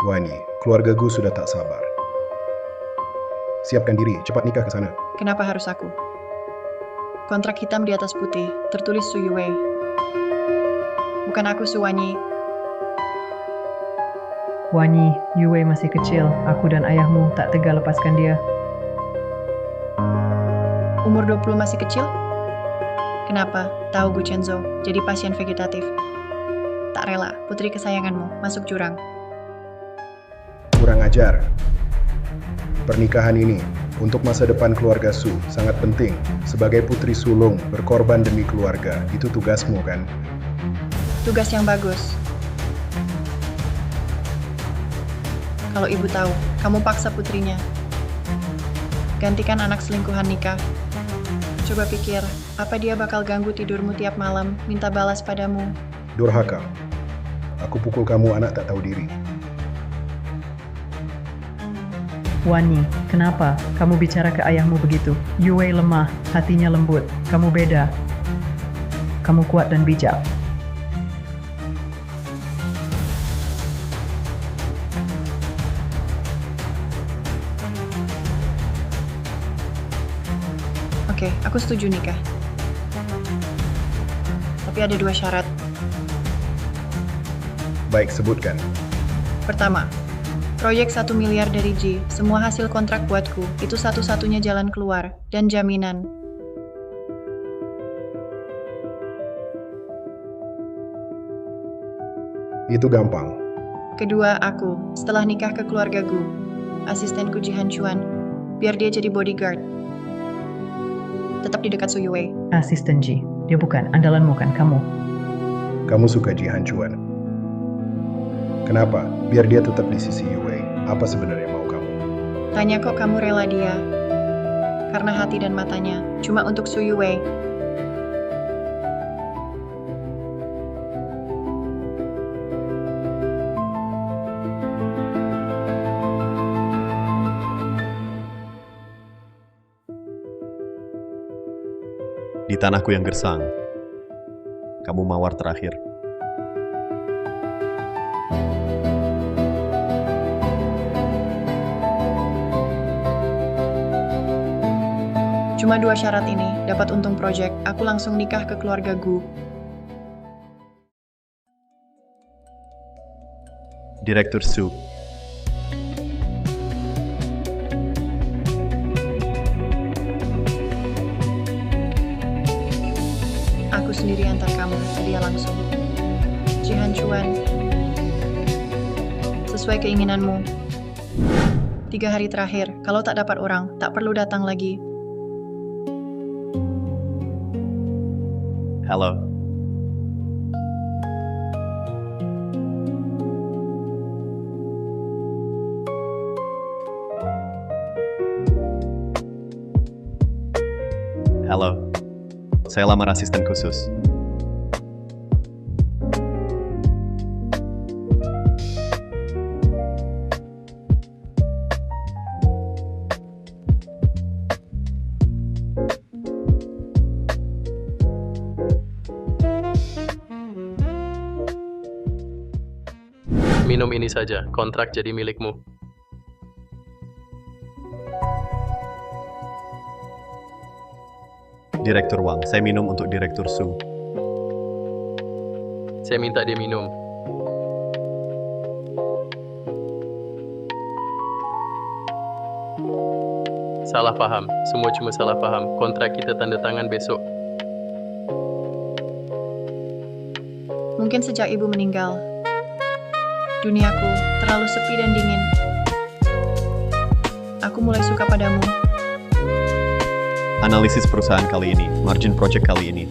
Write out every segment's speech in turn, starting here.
Wani, keluarga Gu sudah tak sabar. Siapkan diri, cepat nikah ke sana. Kenapa harus aku? Kontrak hitam di atas putih, tertulis Su Yue. Bukan aku Su Wanyi. Wanyi, Yue masih kecil. Aku dan ayahmu tak tega lepaskan dia. Umur 20 masih kecil? Kenapa? Tahu Gu Chenzo, jadi pasien vegetatif. Tak rela, putri kesayanganmu, masuk jurang. Kurang ajar. Pernikahan ini, untuk masa depan keluarga Su, sangat penting. Sebagai putri sulung, berkorban demi keluarga, itu tugasmu kan? Tugas yang bagus. Kalau ibu tahu, kamu paksa putrinya. Gantikan anak selingkuhan nikah. Coba pikir, apa dia bakal ganggu tidurmu tiap malam, minta balas padamu? Durhaka. Aku pukul kamu anak tak tahu diri. Wani, kenapa kamu bicara ke ayahmu begitu? Yue lemah, hatinya lembut. Kamu beda. Kamu kuat dan bijak. Oke, aku setuju nikah. Tapi ada 2 syarat. Baik, sebutkan. Pertama, proyek 1 miliar dari Ji, semua hasil kontrak buatku, itu satu-satunya jalan keluar, dan jaminan. Itu gampang. Kedua, aku, setelah nikah ke keluarga Gu, asistenku Ji Hanchuan, biar dia jadi bodyguard. Tetap di dekat Su Yue. Asisten Ji, dia bukan andalanmu kan kamu? Kamu suka Ji Hanchuan. Kenapa? Biar dia tetap di sisi Yue. Apa sebenarnya mau kamu? Tanya kok kamu rela dia? Karena hati dan matanya, cuma untuk Su Yue. Di tanahku yang gersang, kamu mawar terakhir. Cuma 2 syarat ini, dapat untung proyek, aku langsung nikah ke keluarga Gu. Direktur Su. Aku sendiri antar kamu, dia langsung. Ji Hanchuan, sesuai keinginanmu. 3 hari terakhir, kalau tak dapat orang, tak perlu datang lagi. Halo. Halo. Saya lamar asisten khusus. Minum ini saja, kontrak jadi milikmu. Direktur Wang, saya minum untuk Direktur Su. Saya minta dia minum. Salah paham, semua cuma salah paham. Kontrak kita tanda tangan besok. Mungkin sejak ibu meninggal, duniaku terlalu sepi dan dingin. Aku mulai suka padamu. Analisis perusahaan kali ini, margin project kali ini.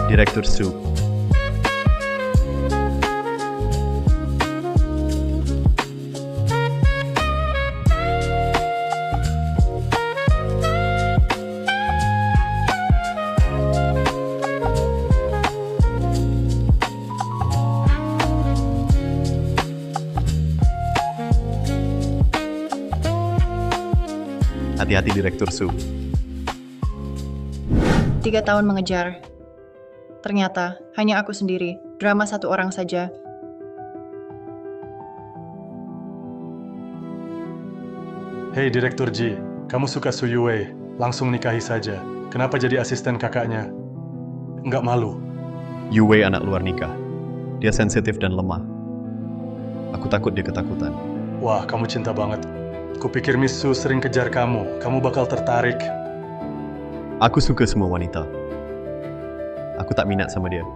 Direktur Su. Hati-hati Direktur Su. 3 tahun mengejar. Ternyata, hanya aku sendiri. Drama satu orang saja. Hei Direktur Ji, kamu suka Su Yue, langsung nikahi saja. Kenapa jadi asisten kakaknya? Nggak malu? Yue anak luar nikah. Dia sensitif dan lemah. Aku takut dia ketakutan. Wah, kamu cinta banget. Kupikir Miss Su sering kejar kamu bakal tertarik. Aku suka semua wanita. Aku tak minat sama dia.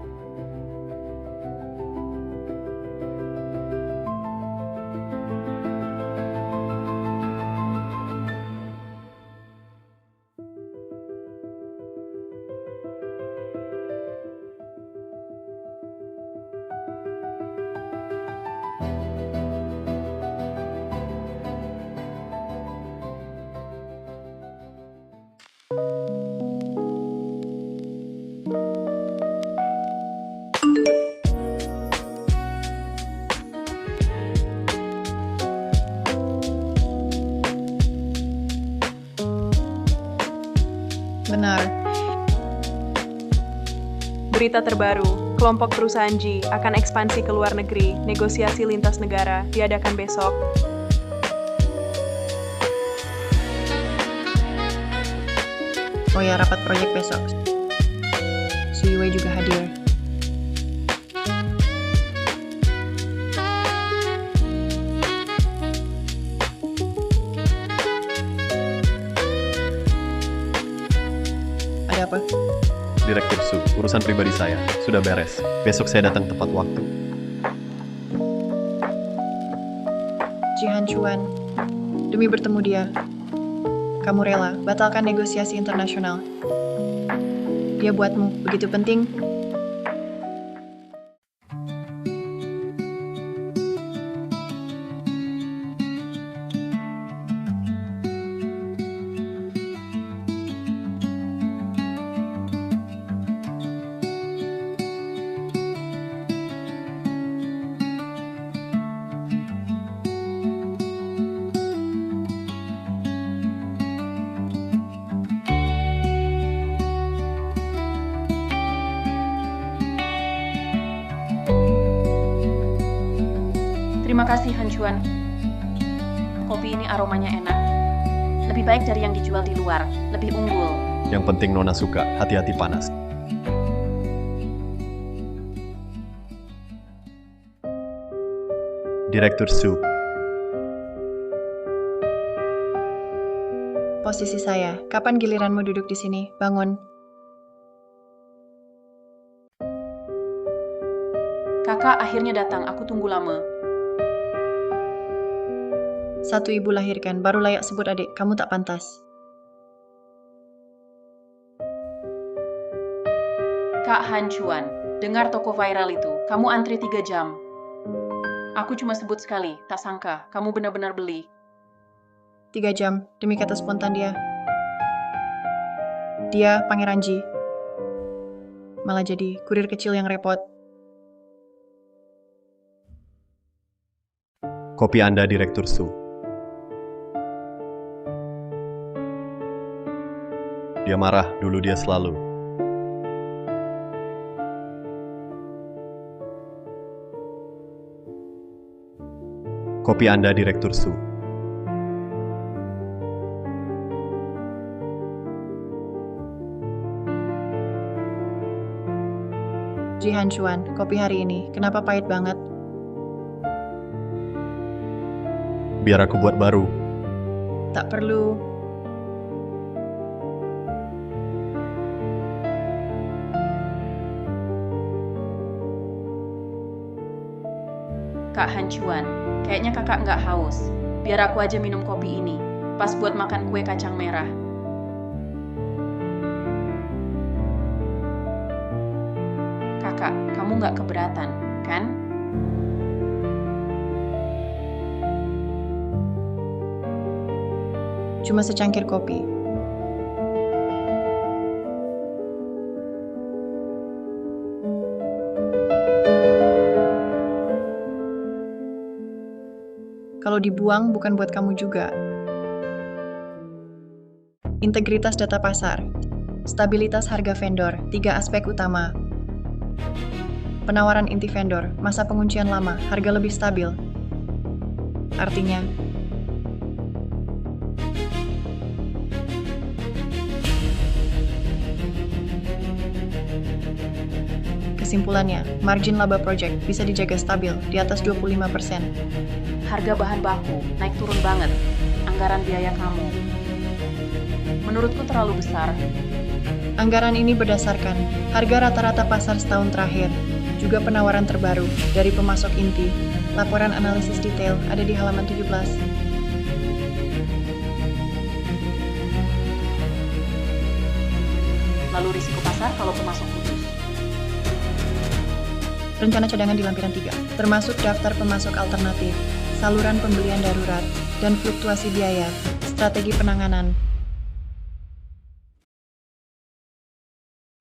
Benar. Berita terbaru, kelompok perusahaan G akan ekspansi ke luar negeri, negosiasi lintas negara diadakan besok. Oh ya, rapat proyek besok. Su Yue juga hadir. Ada apa? Direktur Su, urusan pribadi saya sudah beres. Besok saya datang tepat waktu. Jihan Chuan, demi bertemu dia, kamu rela batalkan negosiasi internasional. Dia buatmu begitu penting. Terima kasih Han Chuan. Kopi ini aromanya enak. Lebih baik dari yang dijual di luar, lebih unggul. Yang penting Nona suka, hati-hati panas. Direktur Su, Posisi saya, kapan giliranmu duduk di sini? Bangun. Kakak akhirnya datang, aku tunggu lama. Satu ibu lahirkan, baru layak sebut adik. Kamu tak pantas. Kak Han Chuan, dengar toko viral itu, kamu antri 3 jam. Aku cuma sebut sekali, tak sangka, kamu benar-benar beli. 3 jam, demi kata spontan dia. Dia, Pangeran Ji. Malah jadi kurir kecil yang repot. kopi Anda Direktur Su. Dia marah, dulu dia selalu. Kopi Anda Direktur Su. Jihan Chuan, kopi hari ini, kenapa pahit banget? Biar aku buat baru. Tak perlu. Kak Han Chuan, kayaknya kakak nggak haus. Biar aku aja minum kopi ini, pas buat makan kue kacang merah. Kakak, kamu nggak keberatan, kan? Cuma secangkir kopi. Kalau dibuang bukan buat kamu juga. Integritas data pasar, stabilitas harga vendor, 3 aspek utama. Penawaran inti vendor, masa penguncian lama, harga lebih stabil. Artinya, kesimpulannya, margin laba project bisa dijaga stabil di atas 25%. Harga bahan baku naik turun banget. Anggaran biaya kamu. Menurutku terlalu besar. Anggaran ini berdasarkan harga rata-rata pasar setahun terakhir, juga penawaran terbaru dari pemasok inti. Laporan analisis detail ada di halaman 17. Lalu risiko pasar kalau pemasok putus. Rencana cadangan di lampiran 3, termasuk daftar pemasok alternatif, saluran pembelian darurat, dan fluktuasi biaya, strategi penanganan.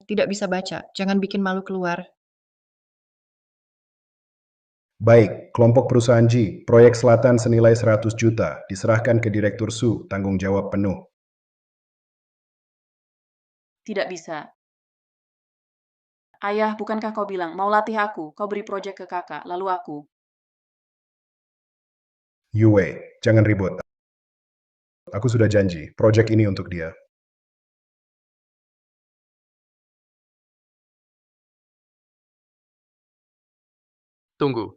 Tidak bisa baca, jangan bikin malu keluar. Baik, kelompok perusahaan G, proyek selatan senilai 100 juta, diserahkan ke Direktur Su, tanggung jawab penuh. Tidak bisa. Ayah, bukankah kau bilang mau latih aku? Kau beri proyek ke kakak, lalu aku. Yue, jangan ribut. Aku sudah janji, proyek ini untuk dia. Tunggu.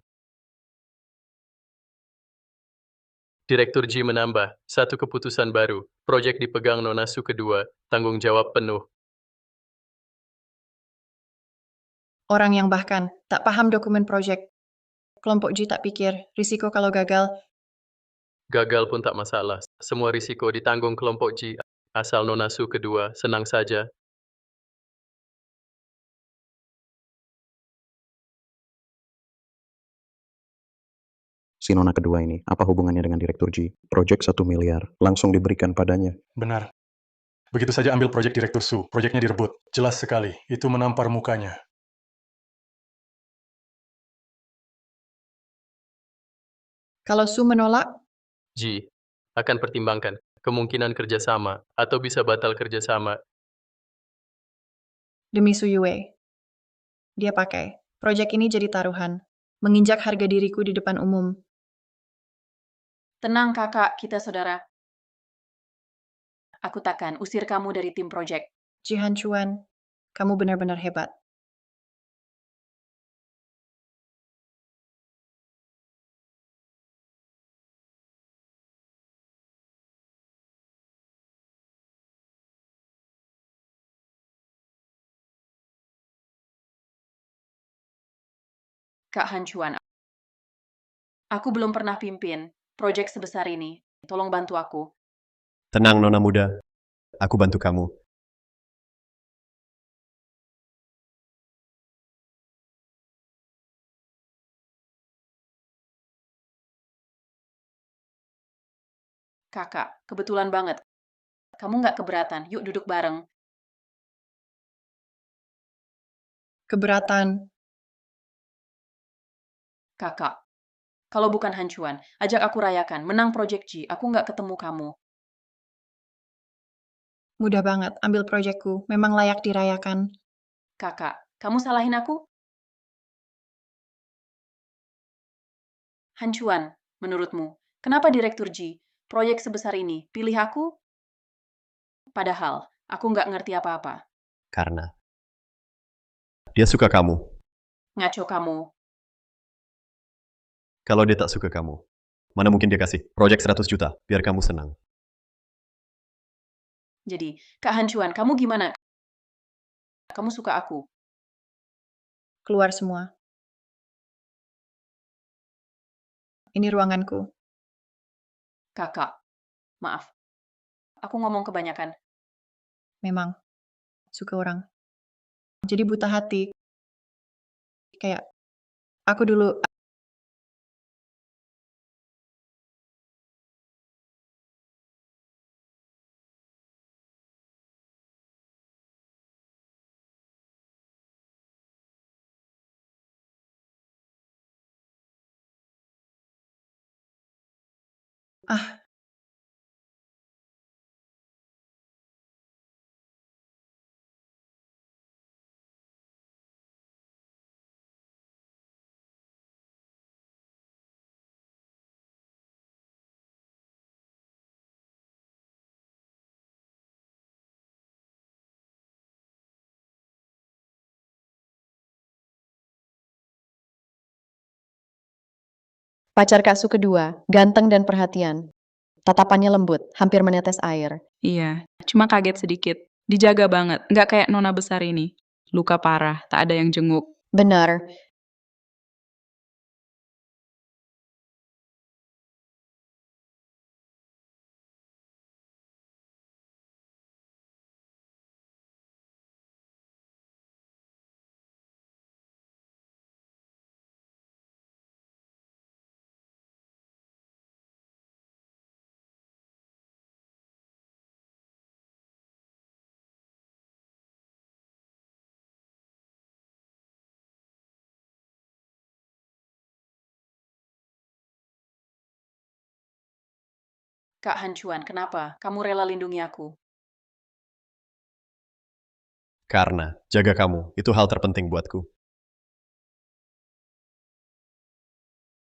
Direktur G menambah, satu keputusan baru, proyek dipegang Nona Su kedua, tanggung jawab penuh. Orang yang bahkan tak paham dokumen proyek. Kelompok G tak pikir, risiko kalau gagal, Gagal pun tak masalah, semua risiko ditanggung kelompok G, asal Nona Su kedua, senang saja. Si Nona kedua ini, apa hubungannya dengan Direktur G? Proyek 1 miliar, langsung diberikan padanya. Benar. Begitu saja ambil proyek Direktur Su, proyeknya direbut. Jelas sekali, itu menampar mukanya. kalau Su menolak, G akan pertimbangkan kemungkinan kerjasama atau bisa batal kerjasama. demi Su Yue. Dia pakai. Proyek ini jadi taruhan. Menginjak harga diriku di depan umum. Tenang kakak, kita saudara. Aku takkan usir kamu dari tim proyek. Jihan Chuan, kamu benar-benar hebat. Kak Hancuan, aku belum pernah pimpin proyek sebesar ini. Tolong bantu aku. Tenang, Nona muda. Aku bantu kamu. Kakak, kebetulan banget. Kamu nggak keberatan, yuk duduk bareng. Keberatan. Kakak, kalau bukan Hancuan, ajak aku rayakan. Menang proyek G, aku nggak ketemu kamu. Mudah banget, ambil proyekku. Memang layak dirayakan. Kakak, kamu salahin aku? Hancuan, menurutmu, kenapa Direktur G, proyek sebesar ini, pilih aku? Padahal, aku nggak ngerti apa-apa. Karena dia suka kamu. Ngaco kamu. Kalau dia tak suka kamu, mana mungkin dia kasih proyek 100 juta biar kamu senang. Jadi, Kak Hancuan, kamu gimana? Kamu suka aku? Keluar semua. Ini ruanganku. Kakak, maaf. Aku ngomong kebanyakan. Memang. Suka orang. Jadi buta hati. Kayak, aku dulu ah, Pacar Kak Su kedua, ganteng dan perhatian. Tatapannya lembut, hampir menetes air. Iya, cuma kaget sedikit. Dijaga banget, nggak kayak nona besar ini. Luka parah, tak ada yang jenguk. Benar, Kak Hancuan, kenapa? Kamu rela lindungi aku. Karena jaga kamu, itu hal terpenting buatku.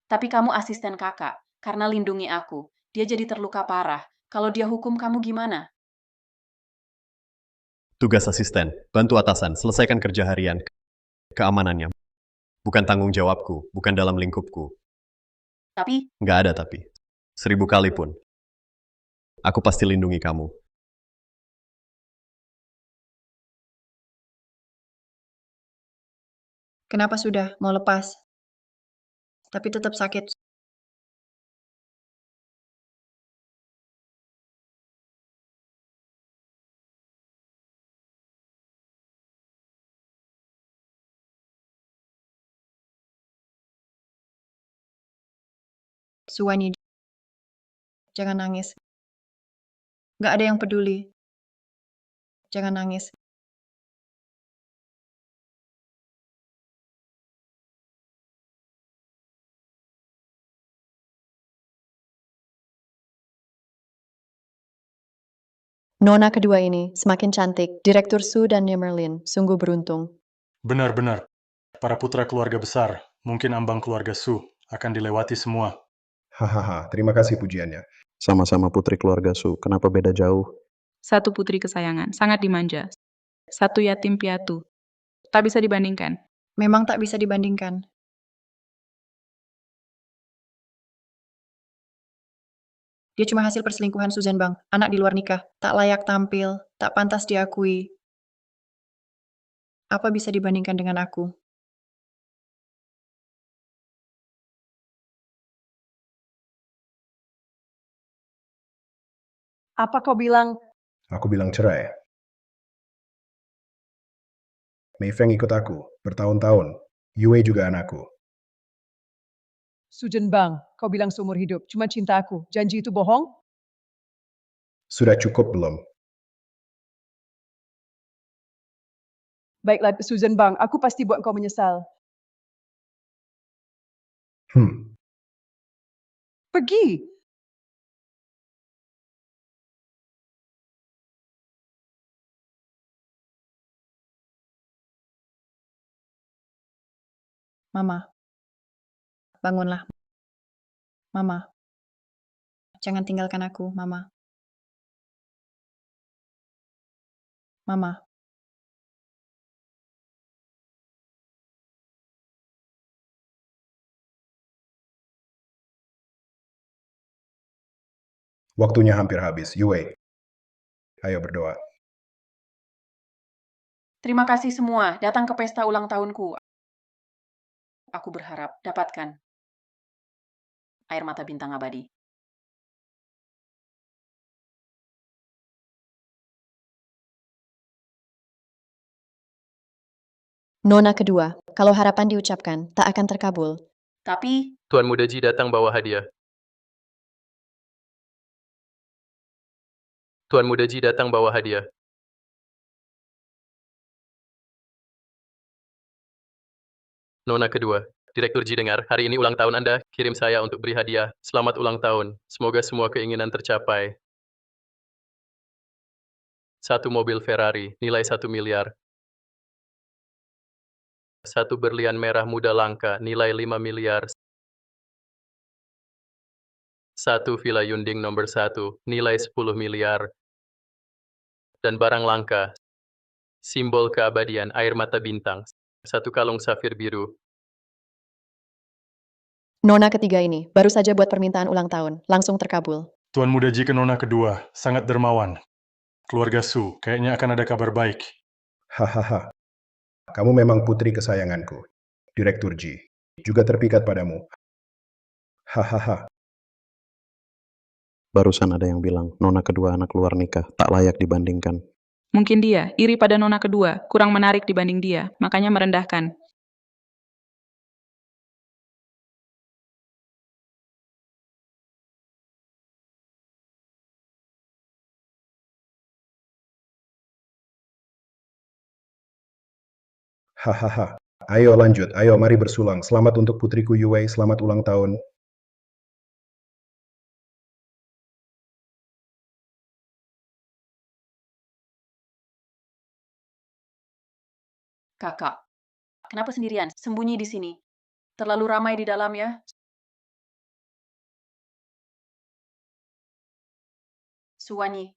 Tapi kamu asisten kakak. Karena lindungi aku. Dia jadi terluka parah. Kalau dia hukum kamu gimana? Tugas asisten, bantu atasan, selesaikan kerja harian, keamanannya. Bukan tanggung jawabku, bukan dalam lingkupku. Tapi, Nggak ada tapi. 1000 kali pun. Aku pasti lindungi kamu. kenapa sudah mau lepas? Tapi tetap sakit. Suwani, jangan nangis. Gak ada yang peduli. Jangan nangis. Nona kedua ini semakin cantik. Direktur Su dan Merlin sungguh beruntung. Benar-benar. Para putra keluarga besar, mungkin ambang keluarga Su, akan dilewati semua. Hahaha, terima kasih pujiannya. Sama-sama putri keluarga Su, kenapa beda jauh? Satu putri kesayangan, sangat dimanja. Satu yatim piatu. Tak bisa dibandingkan. Memang tak bisa dibandingkan. Dia cuma hasil perselingkuhan Susan Bang, anak di luar nikah, tak layak tampil, tak pantas diakui. Apa bisa dibandingkan dengan aku? Apa kau bilang? Aku bilang cerai. Mei Feng ikut aku, bertahun-tahun. Yue juga anakku. Sujan Bang, kau bilang seumur hidup, cuma cinta aku. Janji itu bohong? Sudah cukup belum? Baiklah, Susan Bang, aku pasti buat kau menyesal. Pergi! Mama, bangunlah. Mama, jangan tinggalkan aku, Mama. Mama. Waktunya hampir habis. Yue, ayo berdoa. terima kasih semua. Datang ke pesta ulang tahunku. Aku berharap dapatkan air mata bintang abadi. Nona kedua, kalau harapan diucapkan, tak akan terkabul. Tapi, Tuan Muda Ji datang bawa hadiah. Tuan Muda Ji datang bawa hadiah. Nona kedua, Direktur Ji dengar, hari ini ulang tahun Anda, kirim saya untuk beri hadiah. Selamat ulang tahun. Semoga semua keinginan tercapai. 1 mobil Ferrari, nilai 1 miliar. 1 berlian merah muda langka, nilai 5 miliar. 1 villa Yunding nomor 1, nilai 10 miliar. Dan barang langka, simbol keabadian, air mata bintang. 1 kalung safir biru. Nona ketiga ini baru saja buat permintaan ulang tahun, langsung terkabul. Tuan Muda Ji ke Nona kedua, sangat dermawan. Keluarga Su, kayaknya akan ada kabar baik. Hahaha, kamu memang putri kesayanganku. Direktur Ji, juga terpikat padamu. Hahaha, Barusan ada yang bilang, nona kedua anak luar nikah, tak layak dibandingkan. Mungkin dia iri pada nona kedua, kurang menarik dibanding dia, makanya merendahkan. hahaha. Ayo lanjut, ayo mari bersulang. Selamat untuk putriku Yue, selamat ulang tahun. Kakak, kenapa sendirian? Sembunyi di sini. Terlalu ramai di dalam ya. Suwanyi,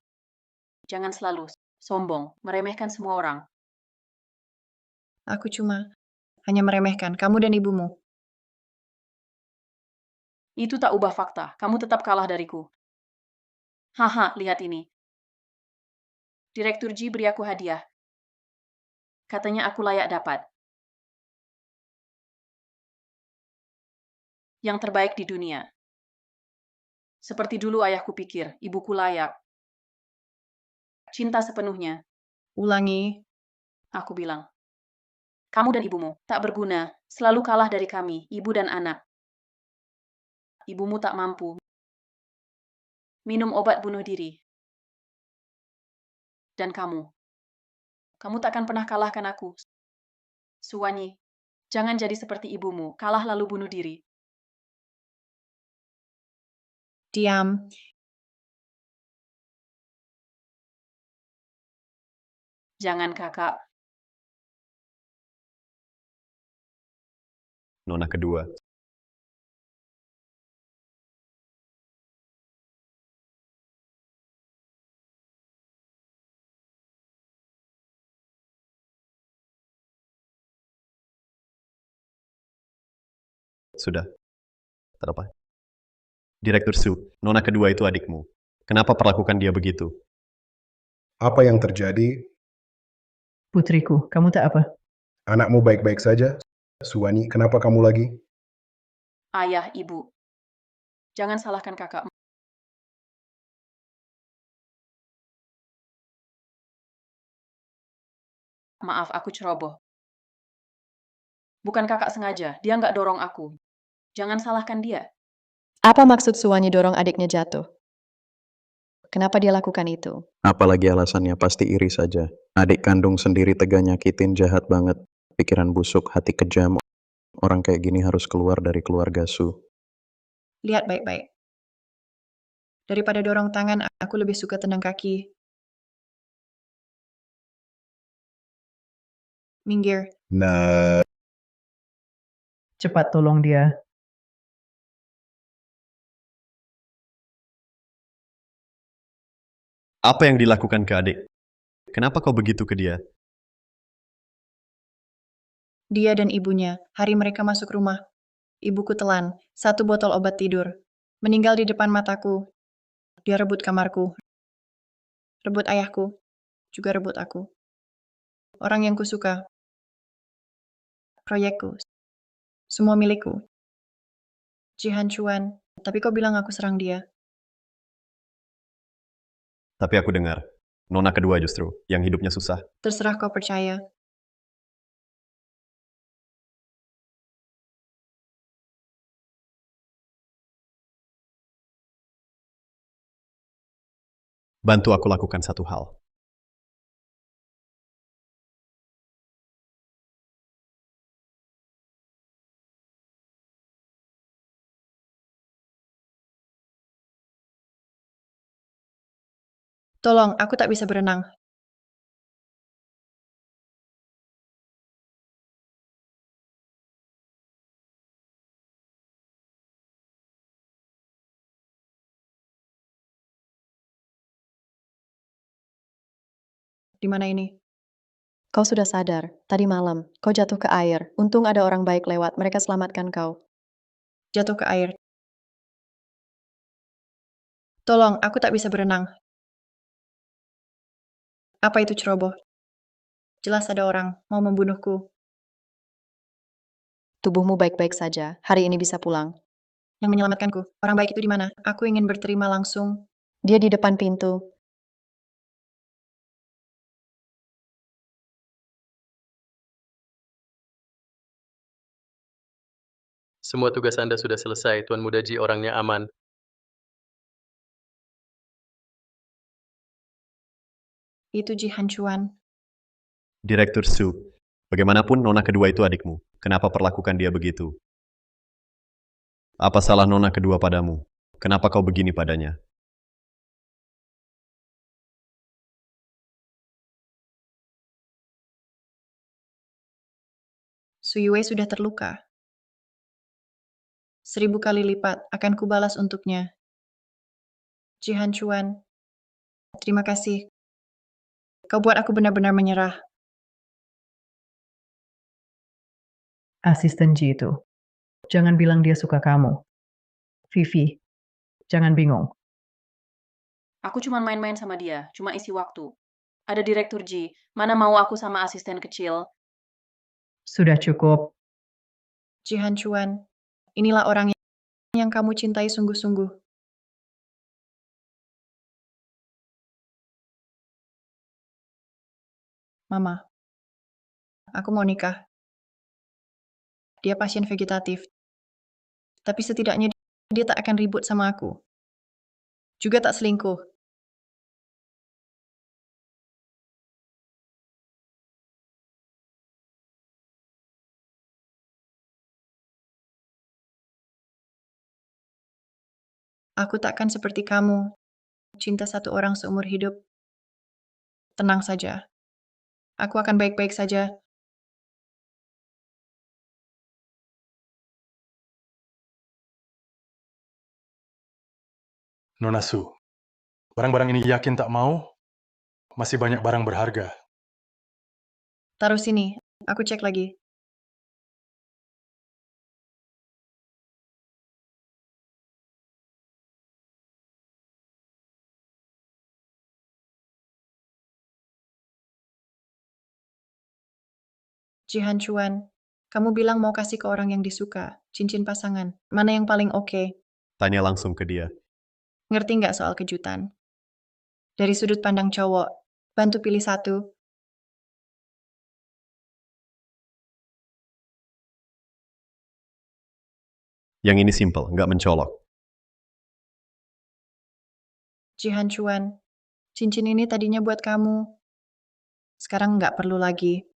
jangan selalu sombong, meremehkan semua orang. Aku cuma hanya meremehkan kamu dan ibumu. Itu tak ubah fakta. Kamu tetap kalah dariku. Haha, lihat ini. Direktur Ji beri aku hadiah. Katanya aku layak dapat. Yang terbaik di dunia. Seperti dulu ayahku pikir, ibuku layak. Cinta sepenuhnya. Ulangi, Aku bilang. Kamu dan ibumu tak berguna, selalu kalah dari kami, ibu dan anak. Ibumu tak mampu. Minum obat bunuh diri. Dan kamu takkan pernah kalahkan aku. Suwanyi, jangan jadi seperti ibumu, kalah lalu bunuh diri. diam. Jangan kakak. Nona kedua. Sudah. Tak apa. Direktur Su, Nona kedua itu adikmu. Kenapa perlakukan dia begitu? Apa yang terjadi? Putriku, kamu tak apa? Anakmu baik-baik saja? Suwani, kenapa kamu lagi? Ayah, ibu. Jangan salahkan kakak. Maaf, aku ceroboh. Bukan kakak sengaja, dia nggak dorong aku. Jangan salahkan dia. Apa maksud Suwanyi dorong adiknya jatuh? Kenapa dia lakukan itu? Apalagi alasannya pasti iri saja. Adik kandung sendiri tega nyakitin, jahat banget. Pikiran busuk, hati kejam. Orang kayak gini harus keluar dari keluarga Su. Lihat baik-baik. Daripada dorong tangan, aku lebih suka tendang kaki. Minggir. Nah, Cepat tolong dia. Apa yang dilakukan ke adik? Kenapa kau begitu ke dia? Dia dan ibunya, hari mereka masuk rumah. Ibuku telan, 1 botol obat tidur. Meninggal di depan mataku. Dia rebut kamarku. Rebut ayahku. Juga rebut aku. Orang yang kusuka. Proyekku. Semua milikku. Jihan Chuan. Tapi kau bilang aku serang dia. Tapi aku dengar, Nona kedua justru, yang hidupnya susah. Terserah kau percaya. Bantu aku lakukan satu hal. Tolong, aku tak bisa berenang. Di mana ini? Kau sudah sadar, tadi malam, kau jatuh ke air. Untung ada orang baik lewat, mereka selamatkan kau. jatuh ke air. Tolong, aku tak bisa berenang. Apa itu ceroboh? Jelas ada orang mau membunuhku. Tubuhmu baik-baik saja. Hari ini bisa pulang. Yang menyelamatkanku, orang baik itu di mana? Aku ingin berterima langsung. Dia di depan pintu. Semua tugas Anda sudah selesai, Tuan Muda Ji, orangnya aman. Itu Jihan Chuan. Direktur Su, bagaimanapun nona kedua itu adikmu. Kenapa perlakukan dia begitu? Apa salah nona kedua padamu? Kenapa kau begini padanya? Su Yue sudah terluka. 1000 kali lipat akan kubalas untuknya. Jihan Chuan, terima kasih. Kau buat aku benar-benar menyerah. Asisten Ji itu. Jangan bilang dia suka kamu. Vivi, jangan bingung. Aku cuma main-main sama dia, cuma isi waktu. Ada Direktur Ji, mana mau aku sama asisten kecil? Sudah cukup. Jihan Chuan, inilah orang yang kamu cintai sungguh-sungguh. Mama, aku mau nikah. Dia pasien vegetatif. Tapi setidaknya dia tak akan ribut sama aku. Juga tak selingkuh. Aku takkan seperti kamu, cinta satu orang seumur hidup. Tenang saja. Aku akan baik-baik saja. Nona Su, barang-barang ini yakin tak mau? Masih banyak barang berharga. Taruh sini, aku cek lagi. Jihan Chuan, kamu bilang mau kasih ke orang yang disuka, cincin pasangan. Mana yang paling oke? Tanya langsung ke dia. Ngerti nggak soal kejutan? Dari sudut pandang cowok, bantu pilih satu. Yang ini simple, nggak mencolok. Jihan Chuan, cincin ini tadinya buat kamu. Sekarang nggak perlu lagi.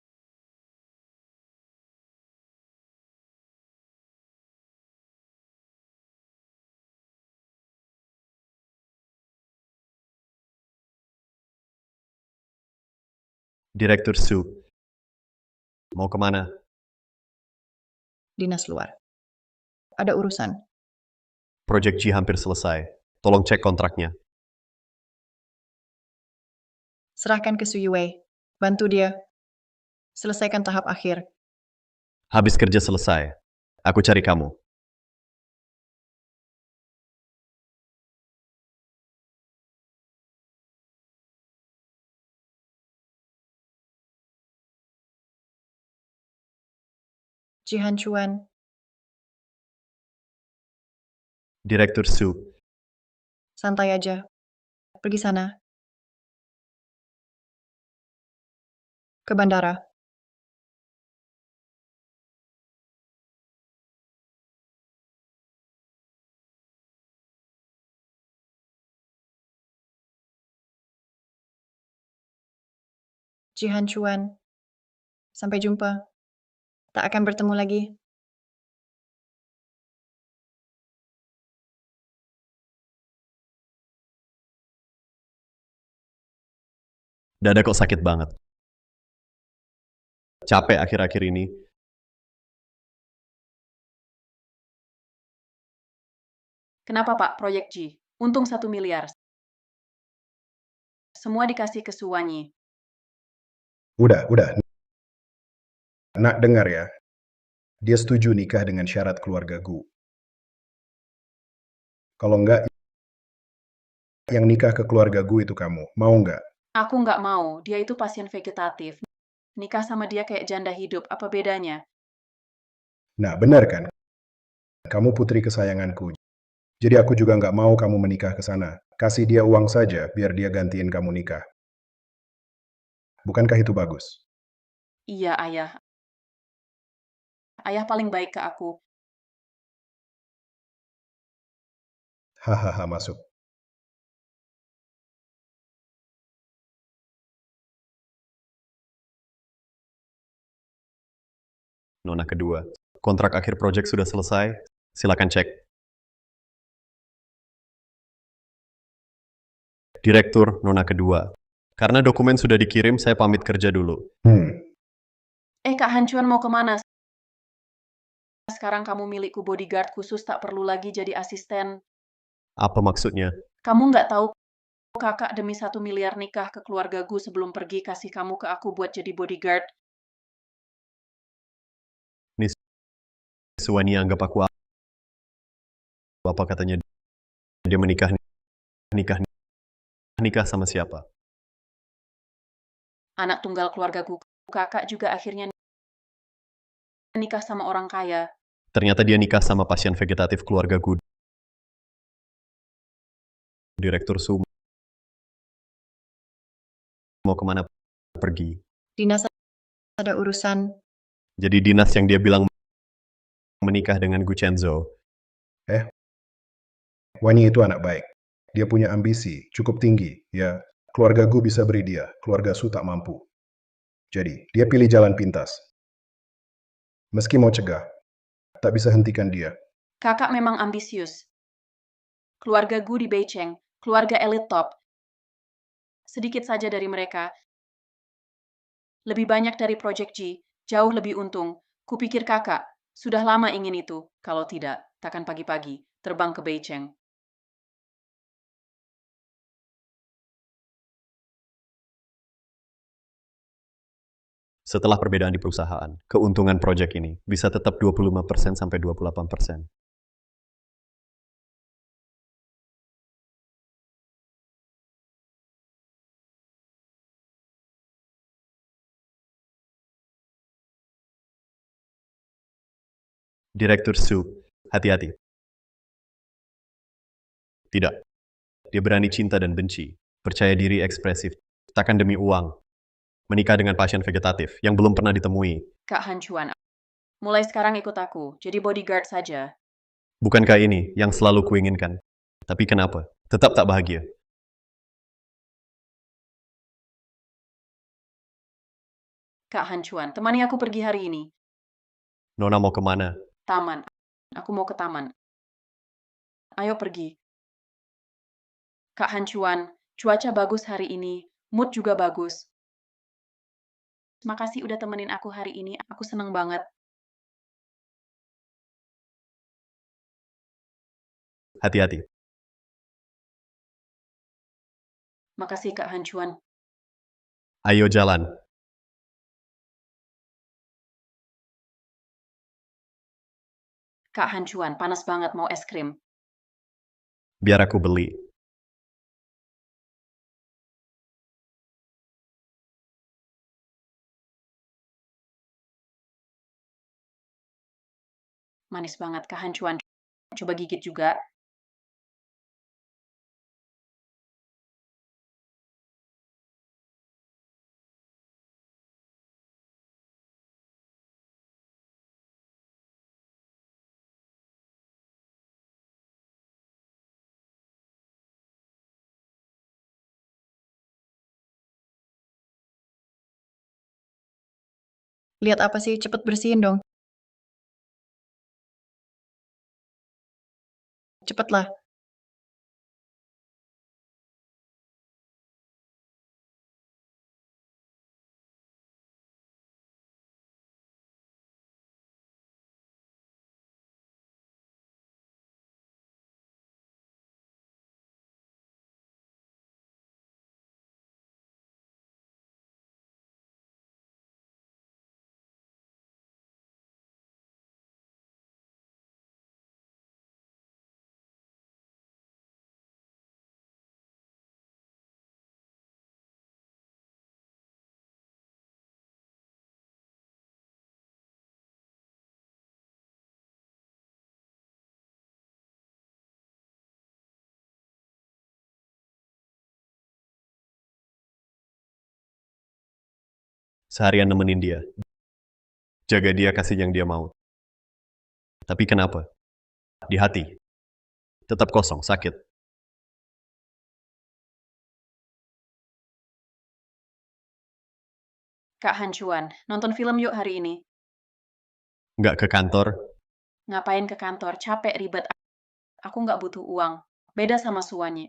Direktur Su, mau kemana? Dinas luar. Ada urusan. Project G hampir selesai. Tolong cek kontraknya. Serahkan ke Su Yue. Bantu dia. Selesaikan tahap akhir. Habis kerja selesai. Aku cari kamu. Jihan Chuan, Direktur Su, santai aja. Pergi sana. Ke bandara. Jihan Chuan, sampai jumpa. Tak akan bertemu lagi. dada kok sakit banget. Capek akhir-akhir ini. Kenapa Pak, proyek Ji? Untung 1 miliar. Semua dikasih ke Suwanyi. Udah. Nak dengar ya. Dia setuju nikah dengan syarat keluarga Gu. Kalau enggak, yang nikah ke keluarga gue itu kamu. Mau nggak? Aku nggak mau, dia itu pasien vegetatif. Nikah sama dia kayak janda hidup, apa bedanya? Nah, benar kan? Kamu putri kesayanganku. Jadi aku juga nggak mau kamu menikah ke sana. Kasih dia uang saja, biar dia gantiin kamu nikah. Bukankah itu bagus? Iya, ayah. Ayah paling baik ke aku. Hahaha, masuk. Nona kedua, kontrak akhir proyek sudah selesai. Silakan cek. Direktur Nona kedua. Karena dokumen sudah dikirim, saya pamit kerja dulu. Kak Hancuan mau kemana? Sekarang kamu milikku bodyguard khusus, tak perlu lagi jadi asisten. Apa maksudnya? Kamu nggak tahu, kakak demi 1 miliar nikah ke keluargaku sebelum pergi kasih kamu ke aku buat jadi bodyguard. Suwani anggap aku apa katanya dia nikah sama siapa? Anak tunggal keluargaku, kakak juga akhirnya nikah sama orang kaya. Ternyata dia nikah sama pasien vegetatif keluarga gue. Direktur Su mau kemana pergi? Dinas ada urusan. Jadi dinas yang dia bilang menikah dengan Gucenzo. Wani itu anak baik. Dia punya ambisi cukup tinggi, ya. Keluarga gue bisa beri dia, keluarga Su tak mampu. Jadi, dia pilih jalan pintas. Meski mau cegah, tak bisa hentikan dia. Kakak memang ambisius. Keluargaku di Beiceng, keluarga elit top. Sedikit saja dari mereka. Lebih banyak dari Project G, jauh lebih untung. Kupikir kakak, sudah lama ingin itu. Kalau tidak, takkan pagi-pagi terbang ke Beiceng. Setelah perbedaan di perusahaan, keuntungan proyek ini bisa tetap 25% sampai 28%. Direktur Su, hati-hati. Tidak. Dia berani cinta dan benci, percaya diri ekspresif, takkan demi uang, menikah dengan pasien vegetatif yang belum pernah ditemui. Kak Hancuan, mulai sekarang ikut aku, jadi bodyguard saja. Bukankah ini yang selalu kuinginkan? Tapi kenapa? Tetap tak bahagia. Kak Hancuan, temani aku pergi hari ini. Nona mau kemana? Taman. Aku mau ke taman. Ayo pergi. Kak Hancuan, cuaca bagus hari ini. Mood juga bagus. Makasih udah temenin aku hari ini. Aku seneng banget. Hati-hati. Makasih Kak Hancuan. Ayo jalan. Kak Hancuan, panas banget mau es krim. Biar aku beli. Manis banget Kak Hancuan. Coba gigit juga. Lihat apa sih? Cepet bersihin dong. Cepetlah. Seharian nemenin dia. Jaga dia, kasih yang dia mau. Tapi kenapa? Di hati. Tetap kosong, sakit. Kak Hancuan, nonton film yuk hari ini. Nggak ke kantor. Ngapain ke kantor? Capek, ribet. Aku nggak butuh uang. Beda sama Suwanyi.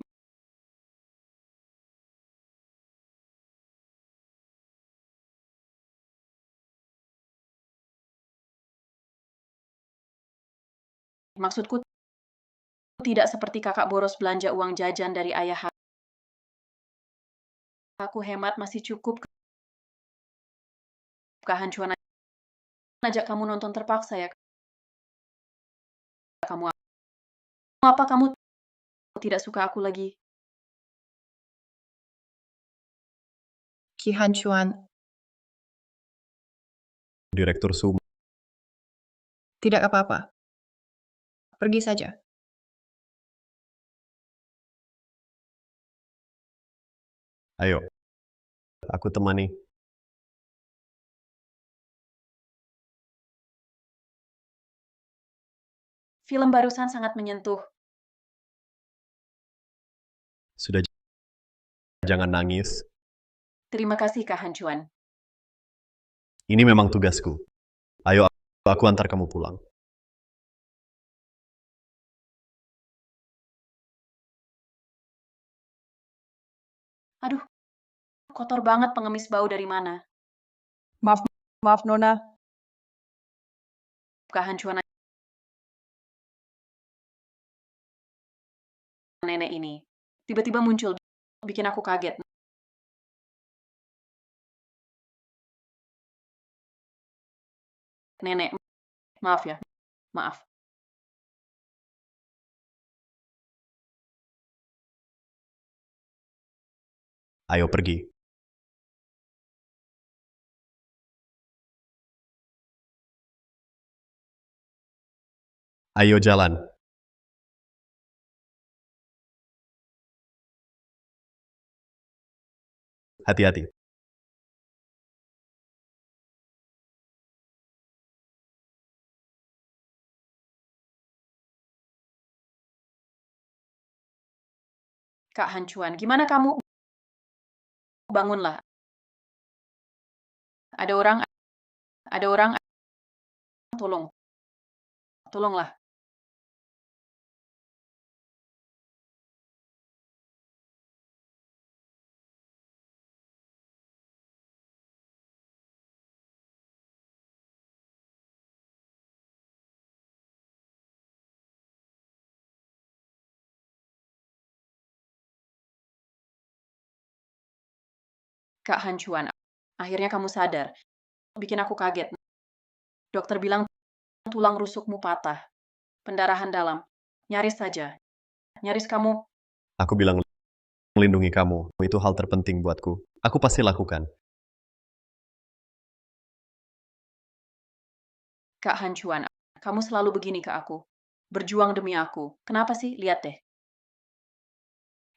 Maksudku tidak seperti kakak boros belanja uang jajan dari ayah. Aku hemat masih cukup. Kak Hancuan ajak kamu nonton terpaksa ya. Kamu apa kamu tidak suka aku lagi? Ki Hancuan, Direktur Su. tidak apa-apa. Pergi saja. Ayo. Aku temani. Film barusan sangat menyentuh. Sudah, jangan nangis. Terima kasih Kak Hancuan. Ini memang tugasku. Ayo, aku antar kamu pulang. Aduh, kotor banget, pengemis bau dari mana? Maaf Nona. Kak Hancuan nenek ini tiba-tiba muncul, bikin aku kaget. Nenek, maaf ya, maaf. Ayo pergi. Ayo jalan. Hati-hati. Kak Hancuan, gimana kamu? Bangunlah. Ada orang, tolonglah. Kak Hancuan, akhirnya kamu sadar. Bikin aku kaget. Dokter bilang tulang rusukmu patah. Pendarahan dalam. Nyaris saja. Nyaris kamu. Aku bilang melindungi kamu. Itu hal terpenting buatku. Aku pasti lakukan. Kak Hancuan, kamu selalu begini ke aku. Berjuang demi aku. Kenapa sih? Lihat deh.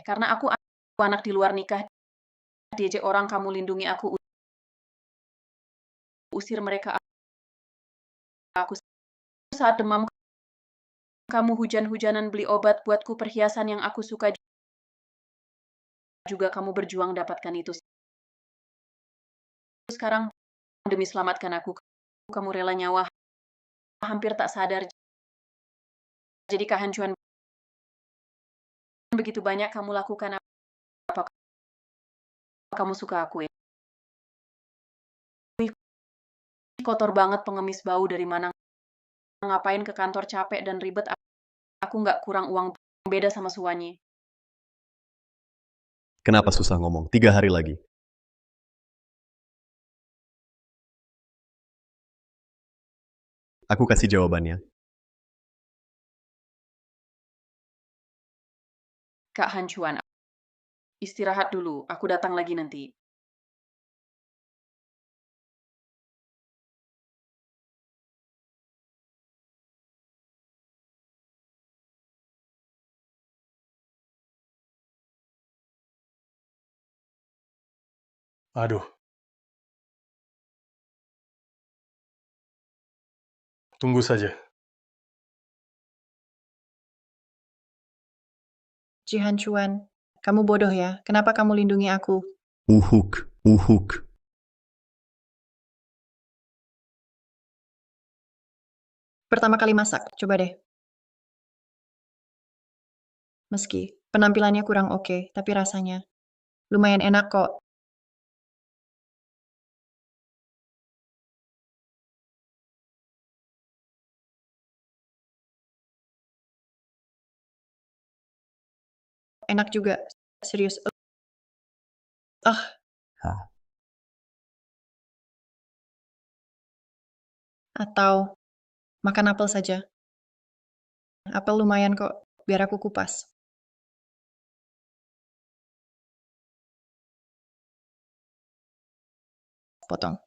Karena aku anak di luar nikah. Diejek orang, kamu lindungi aku. Usir mereka. Aku saat demam. Kamu hujan-hujanan beli obat buatku, perhiasan yang aku suka. Juga kamu berjuang dapatkan itu. Sekarang, demi selamatkan aku, kamu rela nyawa. Hampir tak sadar. Jadi Kak Hancuan, begitu banyak kamu lakukan. Apa kamu suka aku ya? Kotor banget, pengemis bau dari mana? Ngapain ke kantor capek dan ribet? Aku nggak kurang uang, beda sama Suwanyi. Kenapa susah ngomong? 3 hari lagi. Aku kasih jawabannya. Kak Hancuan, istirahat dulu. Aku datang lagi nanti. Aduh, Tunggu saja. Jihan Chuan, kamu bodoh ya. Kenapa kamu lindungi aku? Uhuk, uhuk. Pertama kali masak, coba deh. Meski penampilannya kurang oke, tapi rasanya lumayan enak kok. Enak juga, serius. Hah. Atau makan apel saja. Apel lumayan kok, biar aku kupas. Potong.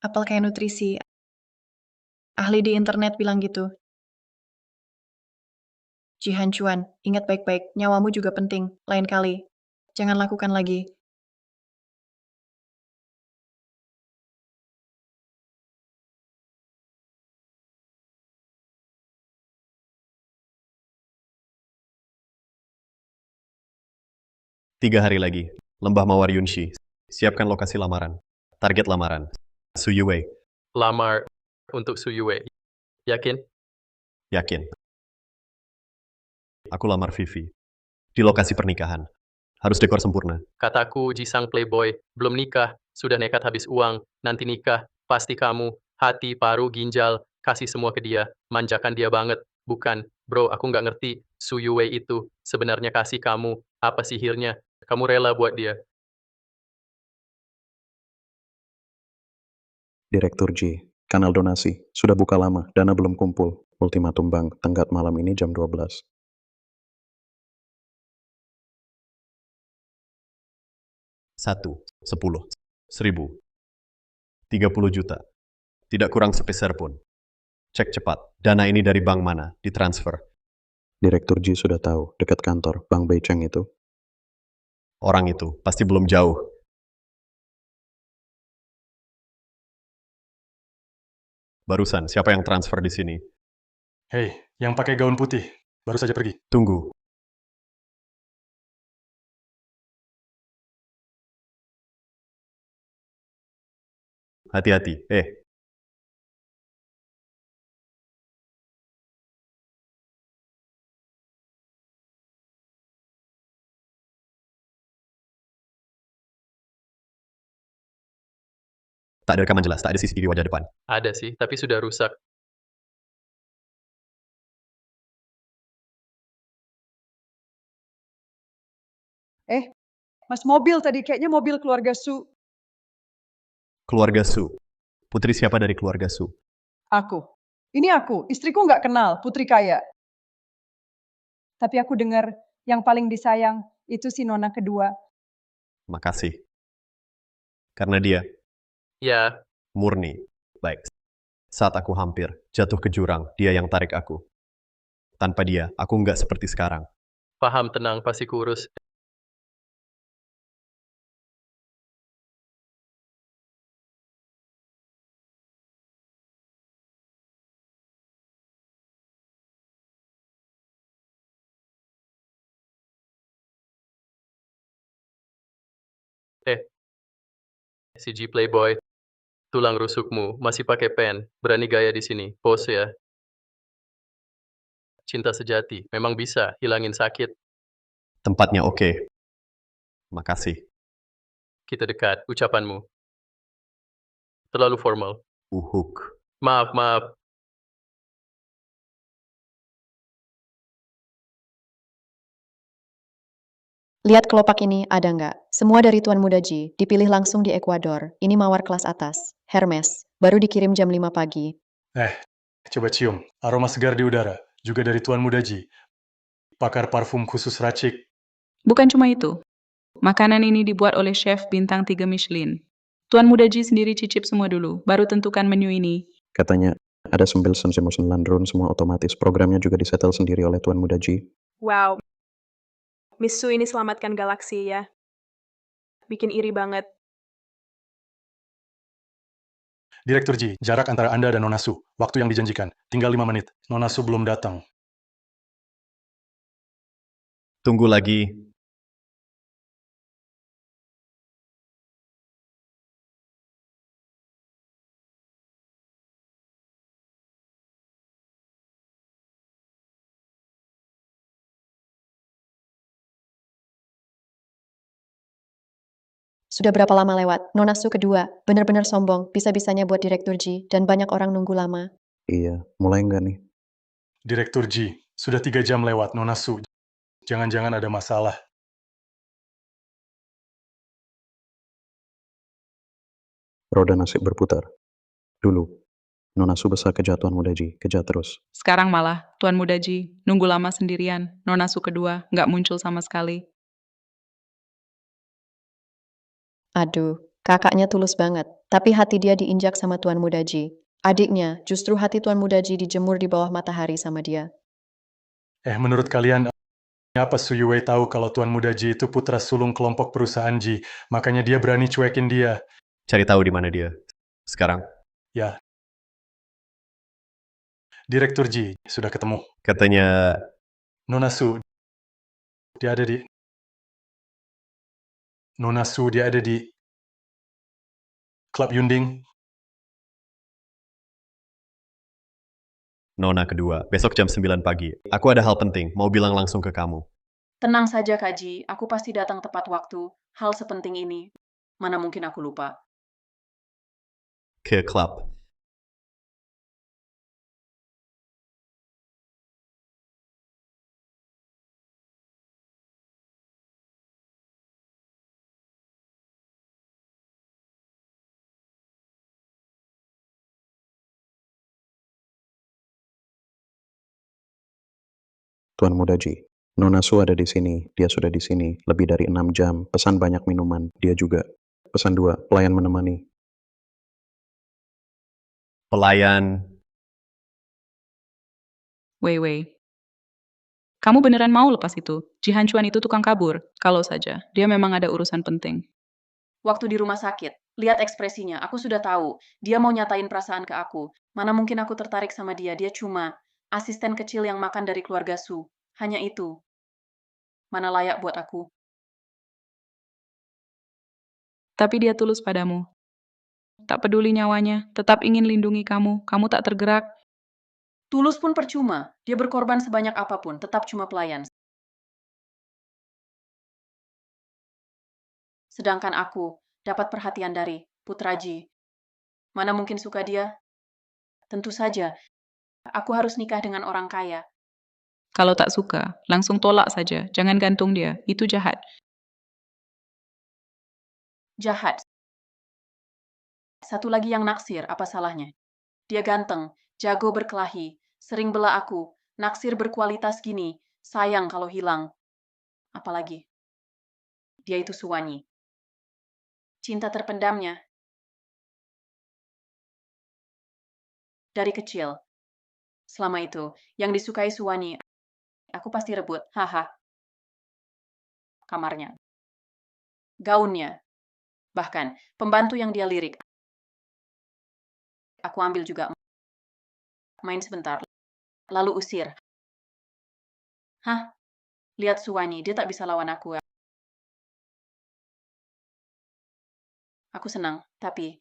Apel kayak nutrisi. Ahli di internet bilang gitu. Jihan Chuan, ingat baik-baik, nyawamu juga penting. Lain kali, jangan lakukan lagi. Tiga hari lagi, Lembah Mawar Yunshi. Siapkan lokasi lamaran. Target lamaran. Su Yue. Lamar untuk Su Yue. Yakin? Yakin. Aku lamar Vivi. Di lokasi pernikahan. Harus dekor sempurna. Kataku Jisang playboy, belum nikah, sudah nekat habis uang, nanti nikah, pasti kamu, hati, paru, ginjal, kasih semua ke dia, manjakan dia banget. Bukan, bro, aku nggak ngerti, Su Yue itu, sebenarnya kasih kamu, apa sihirnya, kamu rela buat dia. Direktur G, kanal donasi. Sudah buka lama, dana belum kumpul. Ultimatum bank, tenggat malam ini jam 12. 1, 10, 1000, 30 juta. Tidak kurang sepeser pun. Cek cepat, dana ini dari bank mana, ditransfer. Direktur G sudah tahu, dekat kantor, Bang Beiceng itu. Orang itu pasti belum jauh. Barusan, siapa yang transfer di sini? Hei, yang pakai gaun putih, baru saja pergi. Tunggu. Hati-hati, Tak ada rekaman jelas, tak ada CCTV wajah depan. Ada sih, tapi sudah rusak. Mas mobil tadi, kayaknya mobil keluarga Su. Keluarga Su. Putri siapa dari keluarga Su? Aku. Ini aku, istriku nggak kenal, putri kaya. Tapi aku dengar yang paling disayang itu si Nona kedua. Makasih. Karena dia Ya, murni. Baik. Saat aku hampir jatuh ke jurang, dia yang tarik aku. Tanpa dia, aku nggak seperti sekarang. paham, tenang, pasti kurus. Si G Playboy, tulang rusukmu, masih pakai pen, berani gaya di sini, pose ya. Cinta sejati, memang bisa hilangin sakit. Tempatnya oke. Makasih. Kita dekat, ucapanmu. Terlalu formal. Uhuk. Maaf, maaf. Lihat kelopak ini, ada nggak? Semua dari Tuan Muda Ji, dipilih langsung di Ekuador. Ini mawar kelas atas. Hermes, baru dikirim jam 5 pagi. Coba cium, aroma segar di udara, juga dari Tuan Muda Ji. Pakar parfum khusus racik. Bukan cuma itu. Makanan ini dibuat oleh chef bintang 3 Michelin. Tuan Muda Ji sendiri cicip semua dulu, baru tentukan menu ini. Katanya, ada 999 drone semua otomatis. Programnya juga disetel sendiri oleh Tuan Muda Ji. Wow. Miss Su ini selamatkan galaksi ya. bikin iri banget. Direktur Ji, jarak antara Anda dan Nona Su. Waktu yang dijanjikan. Tinggal 5 menit. Nona Su belum datang. Tunggu lagi. Sudah berapa lama lewat? Nona Su kedua, benar-benar sombong, bisa-bisanya buat Direktur Ji, dan banyak orang nunggu lama. Iya, mulai nggak nih? Direktur Ji, sudah 3 jam lewat, Nona Su. Jangan-jangan ada masalah. Roda nasib berputar. Dulu, Nona Su besar kejatuhan muda Ji, kejar terus. Sekarang malah, Tuan Muda Ji, nunggu lama sendirian. Nona Su kedua, nggak muncul sama sekali. Aduh, kakaknya tulus banget, tapi hati dia diinjak sama Tuan Muda Ji. Adiknya, justru hati Tuan Muda Ji dijemur di bawah matahari sama dia. Menurut kalian, apa Su Yue tahu kalau Tuan Muda Ji itu putra sulung kelompok perusahaan Ji, makanya dia berani cuekin dia. Cari tahu di mana dia. Sekarang. Ya. Direktur Ji, sudah ketemu. Katanya Nona Su, dia ada di... Nona Su, dia ada di... Klub Yunding. Nona kedua, besok jam 9 pagi. Aku ada hal penting, mau bilang langsung ke kamu. Tenang saja, Kak Ji. Aku pasti datang tepat waktu. Hal sepenting ini, mana mungkin aku lupa. Ke klub. Tuan Muda Ji, Nona Su ada di sini, dia sudah di sini, lebih dari 6 jam, pesan banyak minuman, dia juga. Pesan 2, pelayan menemani. Pelayan. Wei. Kamu beneran mau lepas itu? Ji Hancuan itu tukang kabur. Kalau saja, dia memang ada urusan penting. Waktu di rumah sakit, lihat ekspresinya. Aku sudah tahu. Dia mau nyatain perasaan ke aku. Mana mungkin aku tertarik sama dia. Dia cuma asisten kecil yang makan dari keluarga Su. Hanya itu. Mana layak buat aku. Tapi dia tulus padamu. Tak peduli nyawanya, tetap ingin lindungi kamu. Kamu tak tergerak. Tulus pun percuma. Dia berkorban sebanyak apapun. Tetap cuma pelayan. Sedangkan aku dapat perhatian dari Putraji. Mana mungkin suka dia? Tentu saja. Aku harus nikah dengan orang kaya. Kalau tak suka, langsung tolak saja. Jangan gantung dia. Itu jahat. Jahat. Satu lagi yang naksir, apa salahnya? Dia ganteng, jago berkelahi, sering bela aku, naksir berkualitas gini, sayang kalau hilang. Apalagi, dia itu Suwanyi. Cinta terpendamnya. Dari kecil. Selama itu, yang disukai Suwanyi, aku pasti rebut, haha. Kamarnya. Gaunnya. Bahkan, pembantu yang dia lirik. Aku ambil juga. Main sebentar. Lalu usir. Hah? Lihat Suwanyi, dia tak bisa lawan aku. Aku senang, tapi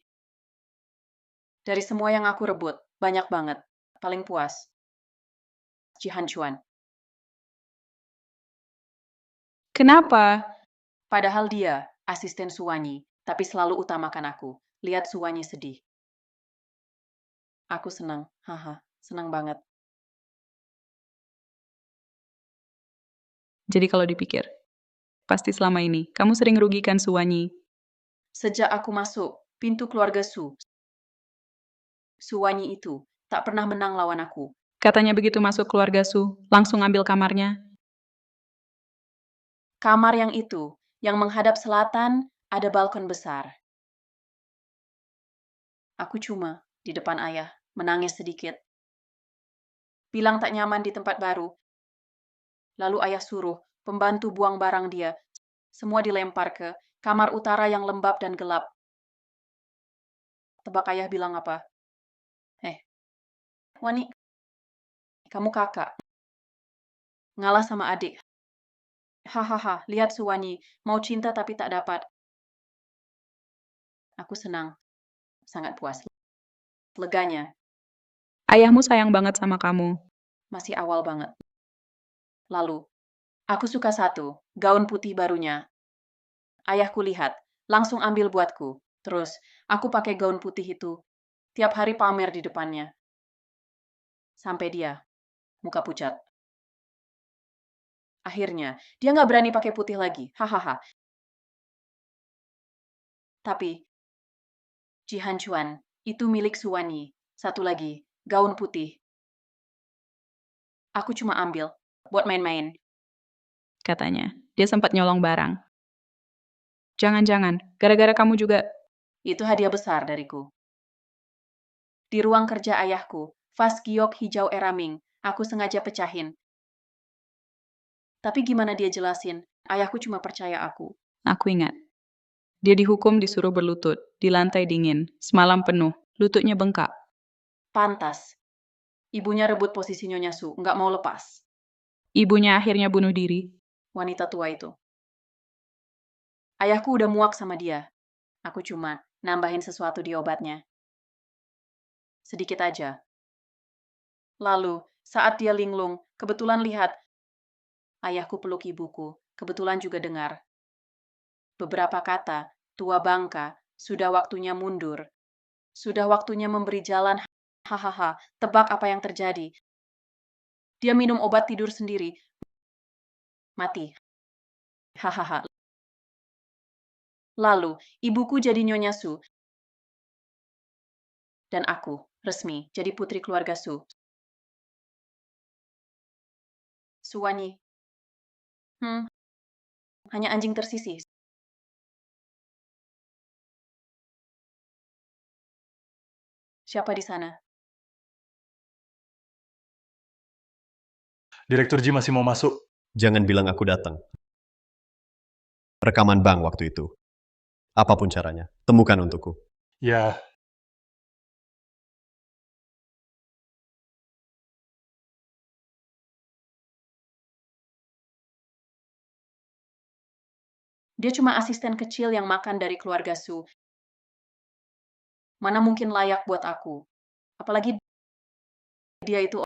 dari semua yang aku rebut, banyak banget. Paling puas. Ji Hancuan. Kenapa? Padahal dia asisten Suwanyi, tapi selalu utamakan aku. Lihat Suwanyi sedih. Aku senang, haha, senang banget. Jadi kalau dipikir, pasti selama ini kamu sering rugikan Suwanyi. Sejak aku masuk pintu keluarga Su, Suwanyi itu tak pernah menang lawan aku. Katanya begitu masuk keluarga Su, langsung ambil kamarnya. Kamar yang itu, yang menghadap selatan, ada balkon besar. Aku cuma di depan ayah, menangis sedikit. Bilang tak nyaman di tempat baru. Lalu ayah suruh pembantu buang barang dia. Semua dilempar ke Kamar utara yang lembab dan gelap. Tebak ayah bilang apa? Wani, kamu kakak. Ngalah sama adik. Hahaha, lihat Suwani, mau cinta tapi tak dapat. Aku senang, sangat puas. Leganya, Ayahmu sayang banget sama kamu. masih awal banget. Lalu, aku suka satu, gaun putih barunya. Ayahku lihat, langsung ambil buatku. Terus, aku pakai gaun putih itu. Tiap hari pamer di depannya. Sampai dia, muka pucat. Akhirnya, dia nggak berani pakai putih lagi. Hahaha. Tapi, Jihan Chuan, itu milik Suwani. Satu lagi, gaun putih. Aku cuma ambil, buat main-main. Katanya. Dia sempat nyolong barang. Jangan-jangan, gara-gara kamu juga. Itu hadiah besar dariku. Di ruang kerja ayahku, vas giok hijau eraming, aku sengaja pecahin. Tapi gimana dia jelasin? Ayahku cuma percaya aku. Aku ingat. Dia dihukum disuruh berlutut, di lantai dingin, semalam penuh, lututnya bengkak. Pantas. Ibunya rebut posisi Nyonya Su, nggak mau lepas. Ibunya akhirnya bunuh diri. Wanita tua itu. Ayahku udah muak sama dia. Aku cuma nambahin sesuatu di obatnya. Sedikit aja. Lalu, saat dia linglung, kebetulan lihat ayahku peluk ibuku, kebetulan juga dengar. Beberapa kata, tua bangka, sudah waktunya mundur. Sudah waktunya memberi jalan, hahaha, tebak apa yang terjadi. Dia minum obat tidur sendiri. Mati. Hahaha. Lalu, ibuku jadi Nyonya Su. Dan aku, resmi, jadi putri keluarga Su. Suwani. Hanya anjing tersisih. Siapa di sana? Direktur Ji masih mau masuk. Jangan bilang aku datang. Rekaman bank waktu itu. Apapun caranya, temukan untukku. Ya, Dia cuma asisten kecil yang makan dari keluarga Su. Mana mungkin layak buat aku. Apalagi dia itu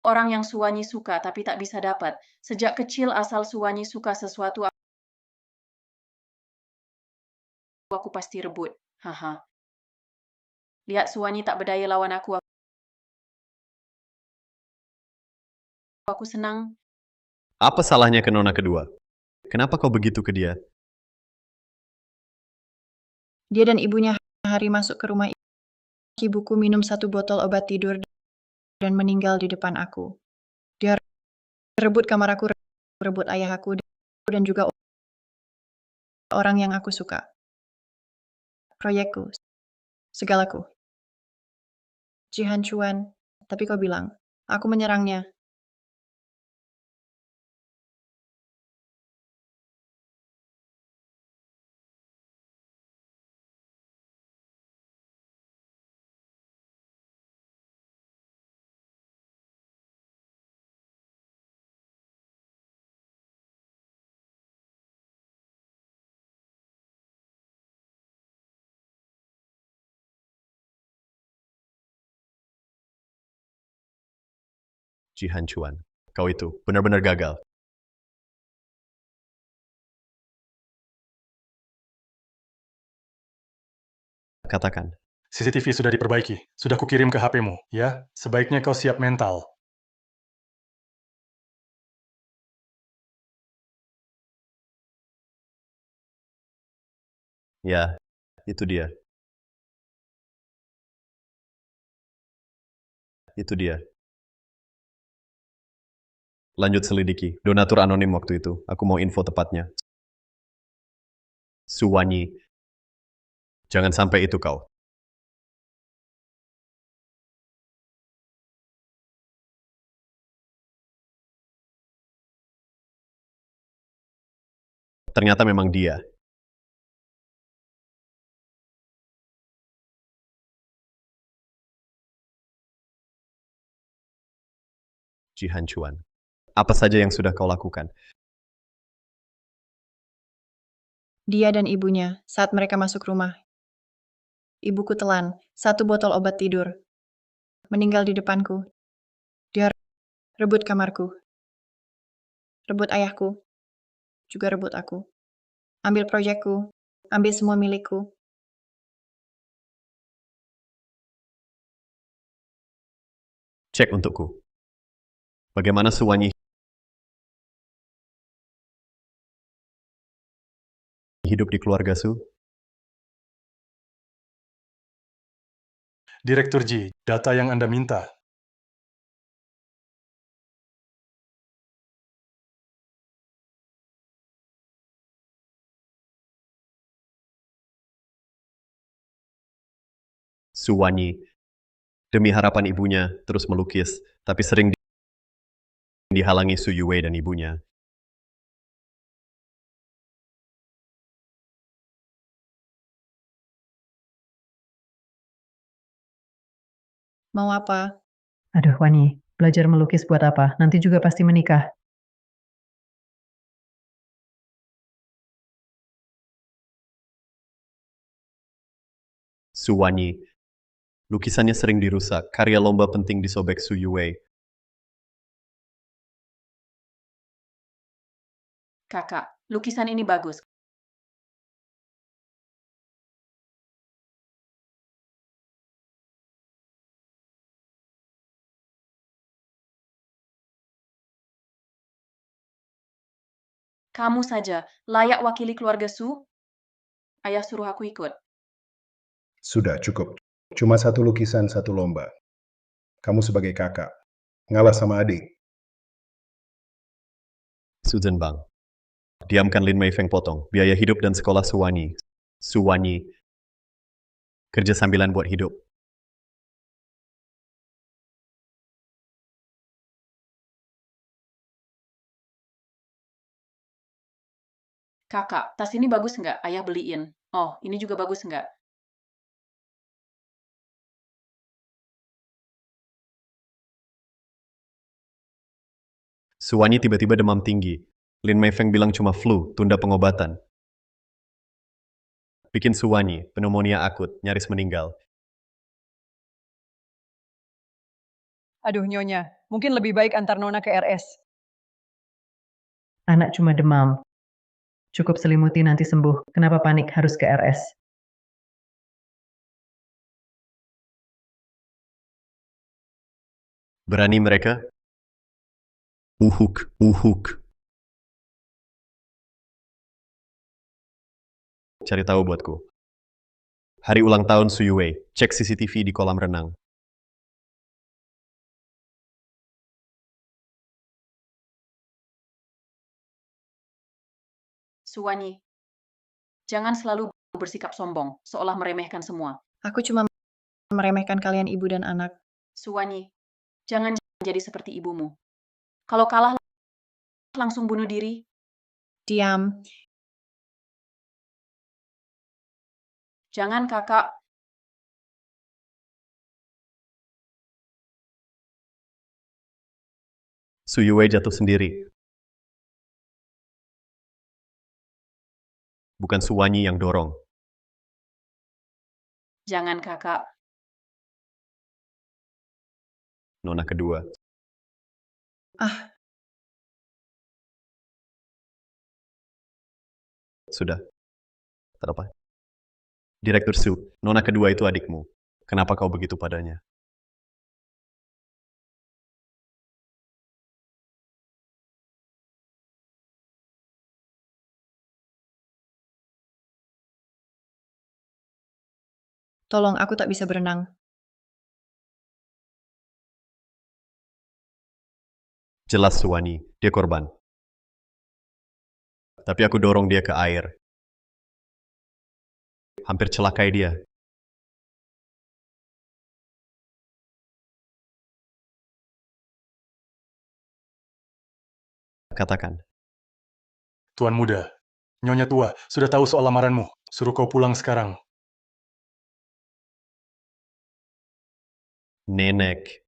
orang yang Suwanyi suka tapi tak bisa dapat. Sejak kecil asal Suwanyi suka sesuatu, aku pasti rebut. Haha. Lihat Suwanyi tak berdaya lawan aku senang. Apa salahnya ke nona kedua? Kenapa kau begitu ke dia? Dia dan ibunya hari masuk ke rumah ibuku minum 1 botol obat tidur dan meninggal di depan aku. Dia rebut kamar aku, rebut ayah aku, dan juga orang yang aku suka. Proyekku, segalaku. Jihan Chuan, tapi kau bilang, aku menyerangnya. Jihan Chuan, kau itu benar-benar gagal. Katakan, CCTV sudah diperbaiki. Sudah kukirim ke HP-mu, ya. Sebaiknya kau siap mental. ya, itu dia. Itu dia. Lanjut selidiki. Donatur anonim waktu itu. Aku mau info tepatnya. Suwanyi. Jangan sampai itu kau. Ternyata memang dia. Jihan Chuan. Apa saja yang sudah kau lakukan? Dia dan ibunya saat mereka masuk rumah. Ibuku telan 1 botol obat tidur. Meninggal di depanku. Dia rebut kamarku. Rebut ayahku. Juga rebut aku. Ambil proyekku. Ambil semua milikku. Cek untukku. Bagaimana Suwanyi hidup di keluarga Su? Direktur Ji, data yang Anda minta. Suwanyi, demi harapan ibunya, terus melukis, tapi sering dihalangi Su Yue dan ibunya. Mau apa? Aduh, Wani, belajar melukis buat apa? Nanti juga pasti menikah. Suwanyi, lukisannya sering dirusak, karya lomba penting disobek Su Yue. Kakak, lukisan ini bagus. Kamu saja layak wakili keluarga Su. Ayah suruh aku ikut. Sudah cukup. Cuma 1 lukisan 1 lomba. Kamu sebagai kakak. Ngalah sama adik. Su Zhenbang. Diamkan Lin Mei Feng potong, biaya hidup dan sekolah Suwanyi. Suwanyi, kerja sambilan buat hidup. Kakak, tas ini bagus nggak? Ayah beliin. Oh, ini juga bagus nggak? Suwanyi tiba-tiba demam tinggi. Lin Mei Feng bilang cuma flu, tunda pengobatan. Bikin Suwanyi, pneumonia akut, nyaris meninggal. Aduh, Nyonya, mungkin lebih baik antar Nona ke RS. Anak cuma demam. Cukup selimuti nanti sembuh. Kenapa panik harus ke RS? Berani mereka? Uhuk, uhuk. Cari tahu buatku. Hari ulang tahun Su Yue, cek CCTV di kolam renang. Suwanyi, jangan selalu bersikap sombong, seolah meremehkan semua. Aku cuma meremehkan kalian ibu dan anak. Suwanyi, jangan jadi seperti ibumu. Kalau kalah, langsung bunuh diri. Diam. Jangan, kakak. Su Yue jatuh sendiri. Bukan Suwanyi yang dorong. Jangan, kakak. Nona kedua. Ah, Sudah. Tak apa. Direktur Su, Nona kedua itu adikmu. Kenapa kau begitu padanya? tolong, aku tak bisa berenang. Jelas Suwanyi, dia korban. Tapi aku dorong dia ke air. Hampir celakai dia. Katakan. Tuan Muda, Nyonya tua, sudah tahu soal lamaranmu. Suruh kau pulang sekarang. Nenek,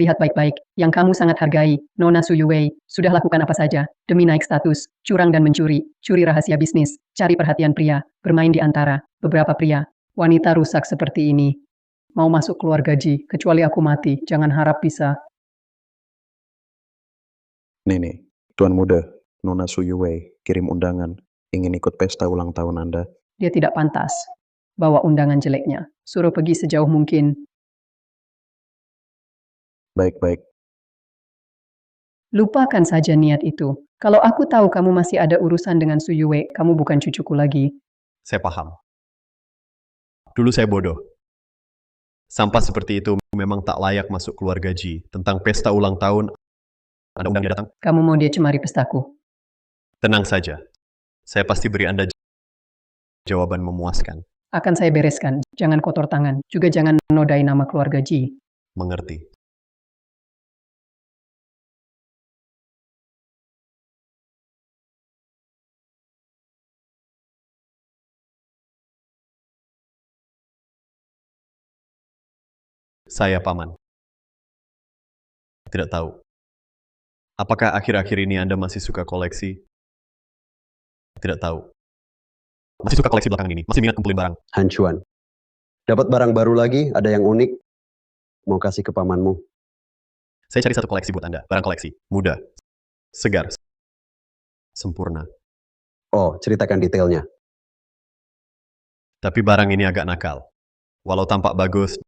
Lihat baik-baik, yang kamu sangat hargai, Nona Su Yue, sudah lakukan apa saja, demi naik status, curang dan mencuri, curi rahasia bisnis, cari perhatian pria, bermain di antara beberapa pria, wanita rusak seperti ini. Mau masuk keluarga Ji, kecuali aku mati, jangan harap bisa. Nih, Tuan Muda, Nona Su Yue, kirim undangan. Ingin ikut pesta ulang tahun Anda. Dia tidak pantas. Bawa undangan jeleknya, suruh pergi sejauh mungkin. Baik-baik. Lupakan saja niat itu. Kalau aku tahu kamu masih ada urusan dengan Su Yue, kamu bukan cucuku lagi. saya paham. Dulu saya bodoh. Sampah seperti itu memang tak layak masuk keluarga Ji. Tentang pesta ulang tahun, Anda undang dia datang? Kamu mau dia cemari pestaku. Tenang saja. Saya pasti beri Anda jawaban memuaskan. Akan saya bereskan, jangan kotor tangan. Juga jangan menodai nama keluarga Ji. Mengerti. Saya paman. Tidak tahu. Apakah akhir-akhir ini Anda masih suka koleksi? Tidak tahu. Masih suka koleksi belakangan ini? Masih minat kumpulin barang? Hancuan. Dapat barang baru lagi, ada yang unik. Mau kasih ke pamanmu. Saya cari satu koleksi buat Anda. Barang koleksi. Mudah. Segar. Sempurna. Oh, ceritakan detailnya. Tapi barang ini agak nakal. Walau tampak bagus,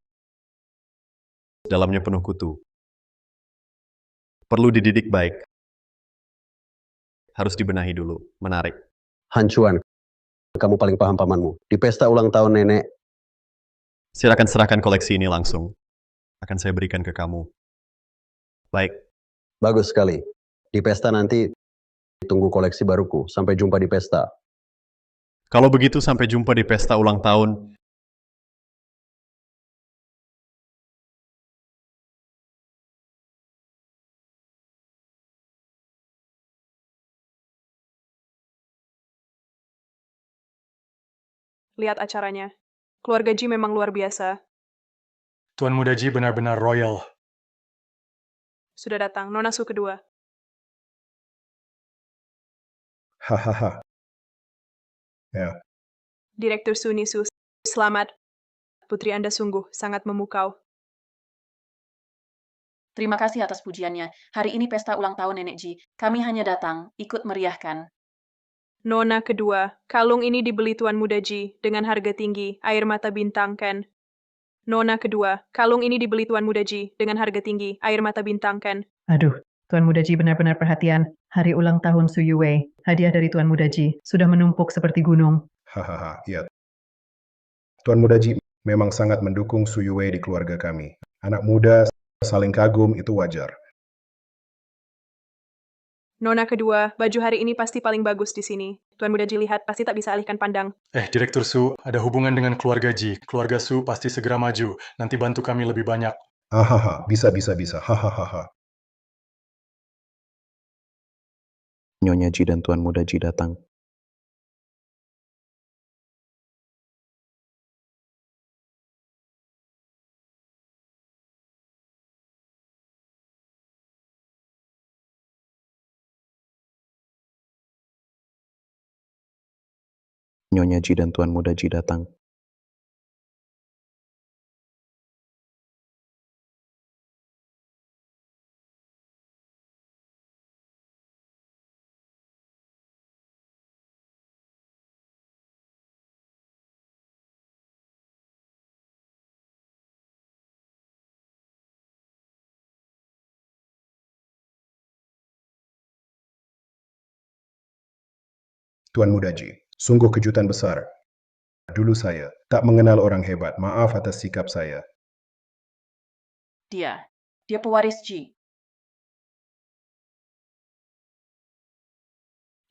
dalamnya penuh kutu. Perlu dididik baik. Harus dibenahi dulu. Menarik. Hancuan. Kamu paling paham pamanmu. Di pesta ulang tahun nenek, Silakan serahkan koleksi ini langsung. Akan saya berikan ke kamu. Baik. bagus sekali. Di pesta nanti, tunggu koleksi baruku. Sampai jumpa di pesta. Kalau begitu sampai jumpa di pesta ulang tahun. Lihat acaranya. Keluarga Ji memang luar biasa. Tuan Muda Ji benar-benar royal. Sudah datang, Nona Su kedua. Hahaha. Ya, Direktur Su Nisu, selamat. Putri Anda sungguh sangat memukau. Terima kasih atas pujiannya. Hari ini pesta ulang tahun Nenek Ji. Kami hanya datang, ikut meriahkan. Nona kedua, kalung ini dibeli Tuan Muda Ji dengan harga tinggi, air mata bintang Ken. Nona kedua, kalung ini dibeli Tuan Muda Ji dengan harga tinggi, air mata bintang Ken. Aduh, Tuan Muda Ji benar-benar perhatian. Hari ulang tahun Su Yue, hadiah dari Tuan Muda Ji, sudah menumpuk seperti gunung. hahaha, iya. Tuan Muda Ji memang sangat mendukung Su Yue di keluarga kami. Anak muda saling kagum itu wajar. Nona kedua, baju hari ini pasti paling bagus di sini. Tuan Muda Ji lihat, pasti tak bisa alihkan pandang. Direktur Su, ada hubungan dengan keluarga Ji. Keluarga Su pasti segera maju. Nanti bantu kami lebih banyak. Hahaha, bisa. Hahaha. Nyonya Ji dan Tuan Muda Ji datang. Nyonya Ji dan Tuan Muda Ji datang. Tuan Muda Ji, sungguh kejutan besar. Dulu saya tak mengenal orang hebat. Maaf atas sikap saya. Dia pewaris Ji.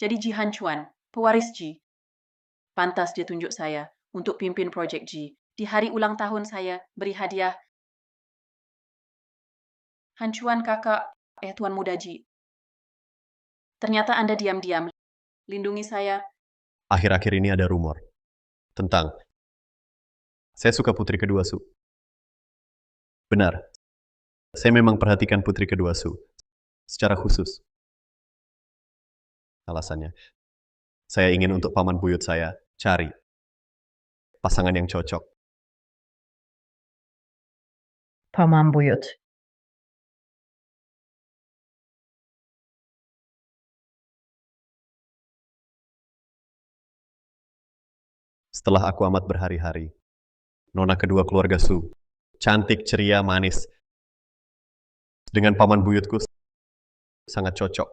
Jadi Ji Hancuan, pewaris Ji. Pantas dia tunjuk saya untuk pimpin proyek Ji. Di hari ulang tahun saya, beri hadiah. Hancuan kakak, Tuan Muda Ji. Ternyata Anda diam-diam. Lindungi saya. Akhir-akhir ini ada rumor tentang saya suka putri kedua Su. Benar, saya memang perhatikan putri kedua Su secara khusus. Alasannya, saya ingin untuk paman buyut saya cari pasangan yang cocok. Paman buyut. Setelah aku amat berhari-hari, nona kedua keluarga Su, cantik, ceria, manis, dengan paman buyutku sangat cocok.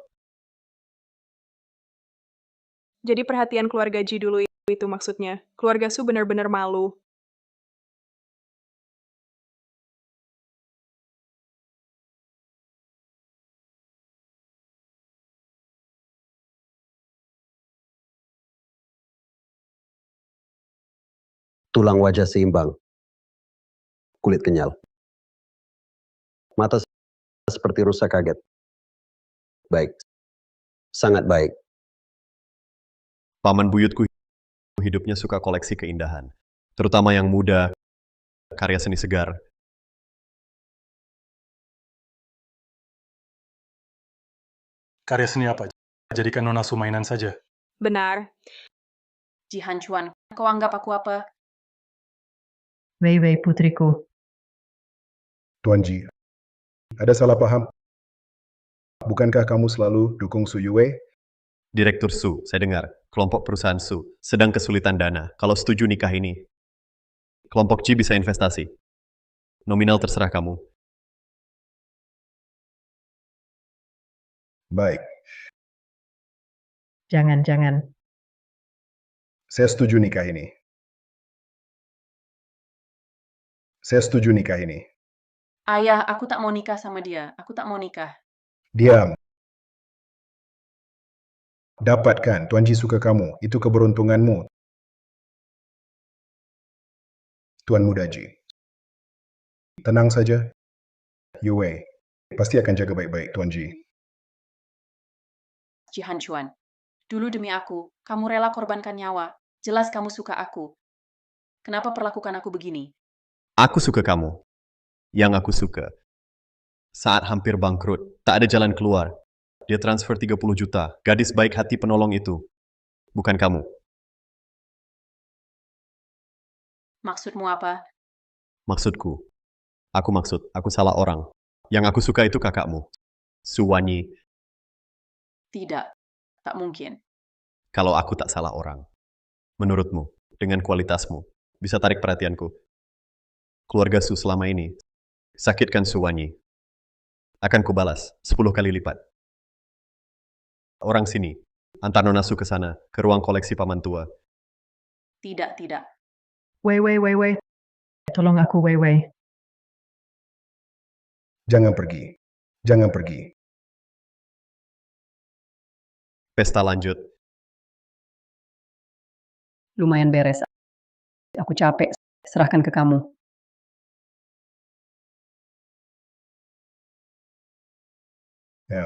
Jadi perhatian keluarga Ji dulu itu maksudnya. Keluarga Su benar-benar malu. Tulang wajah seimbang, kulit kenyal. Mata seperti rusa kaget. Baik, sangat baik. Paman buyutku hidupnya suka koleksi keindahan, terutama yang muda, karya seni segar. Karya seni apa? Jadikan Nona Su mainan saja. Benar. Ji Hanchuan, kau anggap aku apa? Wei Wei putriku. Tuan Ji, ada salah paham. Bukankah kamu selalu dukung Su Yue? Direktur Su, saya dengar, kelompok perusahaan Su sedang kesulitan dana. Kalau setuju nikah ini, kelompok Ji bisa investasi. Nominal terserah kamu. Baik, Jangan. saya setuju nikah ini. Saya setuju nikah ini. Ayah, aku tak mau nikah sama dia. Aku tak mau nikah. Diam. Dapatkan, Tuan Ji suka kamu. Itu keberuntunganmu. Tuan Muda Ji. Tenang saja. Yue pasti akan jaga baik-baik, Tuan Ji. Ji Hanchuan, dulu demi aku, kamu rela korbankan nyawa. Jelas kamu suka aku. Kenapa perlakukan aku begini? Aku suka kamu. Yang aku suka. Saat hampir bangkrut, tak ada jalan keluar. Dia transfer 30 juta. Gadis baik hati penolong itu. Bukan kamu. Maksudmu apa? Maksudku. Aku salah orang. Yang aku suka itu kakakmu. Suwanyi. Tidak, tak mungkin. Kalau aku tak salah orang. Menurutmu, dengan kualitasmu, bisa tarik perhatianku. Keluarga Su selama ini, sakitkan Suwanyi. Akan kubalas 10 kali lipat. Orang sini, antar Nona Su ke sana, ke ruang koleksi paman tua. Tidak. Wei. Tolong aku, Wei. Jangan pergi. Jangan pergi. Pesta lanjut. Lumayan beres. Aku capek. Serahkan ke kamu. Ya,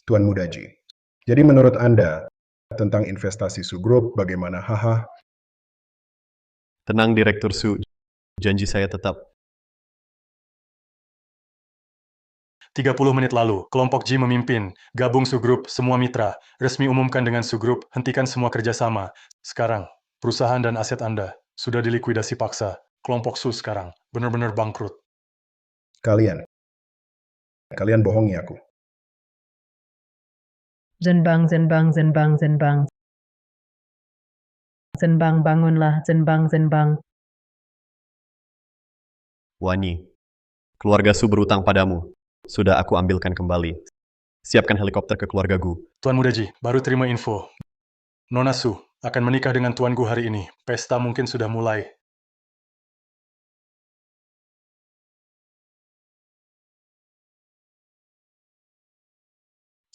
Tuan Muda Ji. Jadi menurut Anda, tentang investasi Su Group, bagaimana? Haha. Tenang Direktur Su, janji saya tetap. 30 menit lalu, kelompok Ji memimpin, gabung Su Group, semua mitra, resmi umumkan dengan Su Group, hentikan semua kerjasama. Sekarang, perusahaan dan aset Anda sudah dilikuidasi paksa. Kelompok Su sekarang benar-benar bangkrut. Kalian bohongi aku. Zenbang. Zenbang, bangunlah. Zenbang. Wanyi, keluarga Su berutang padamu. Sudah aku ambilkan kembali. Siapkan helikopter ke keluarga Gu. Tuan Muda Ji, baru terima info. Nona Su akan menikah dengan Tuan Gu hari ini. Pesta mungkin sudah mulai.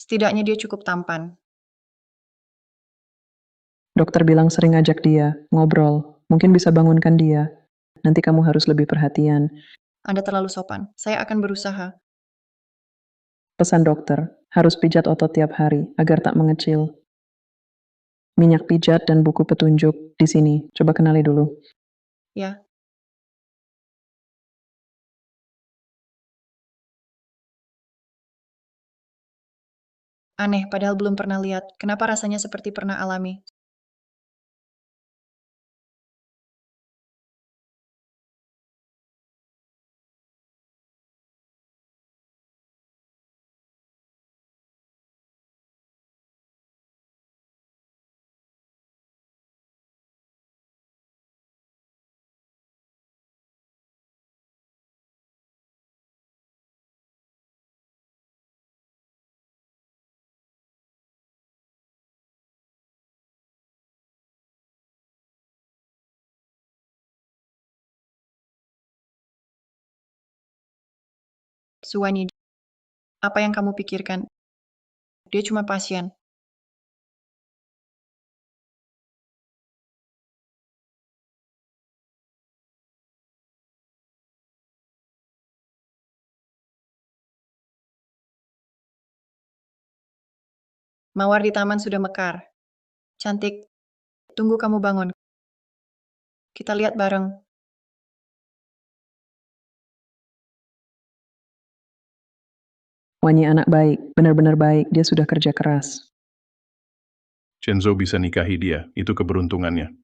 Setidaknya dia cukup tampan. Dokter bilang sering ngajak dia, ngobrol. Mungkin bisa bangunkan dia. Nanti kamu harus lebih perhatian. Anda terlalu sopan. Saya akan berusaha. Pesan dokter, harus pijat otot tiap hari agar tak mengecil. Minyak pijat dan buku petunjuk di sini. Coba kenali dulu. Ya, aneh padahal belum pernah lihat. Kenapa rasanya seperti pernah alami? Suwanyi, apa yang kamu pikirkan? Dia cuma pasien. Mawar di taman sudah mekar. Cantik. Tunggu kamu bangun. Kita lihat bareng. Wanyi anak baik, benar-benar baik, dia sudah kerja keras. Chenzo bisa nikahi dia, itu keberuntungannya.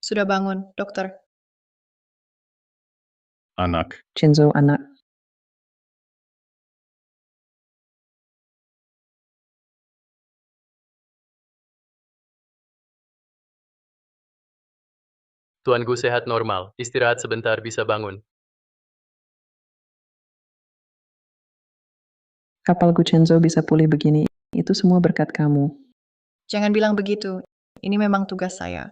Sudah bangun, dokter. Anak, Chenzo anak. Tuanku sehat normal, istirahat sebentar bisa bangun. Kapalku Chenzo bisa pulih begini, itu semua berkat kamu. Jangan bilang begitu. Ini memang tugas saya.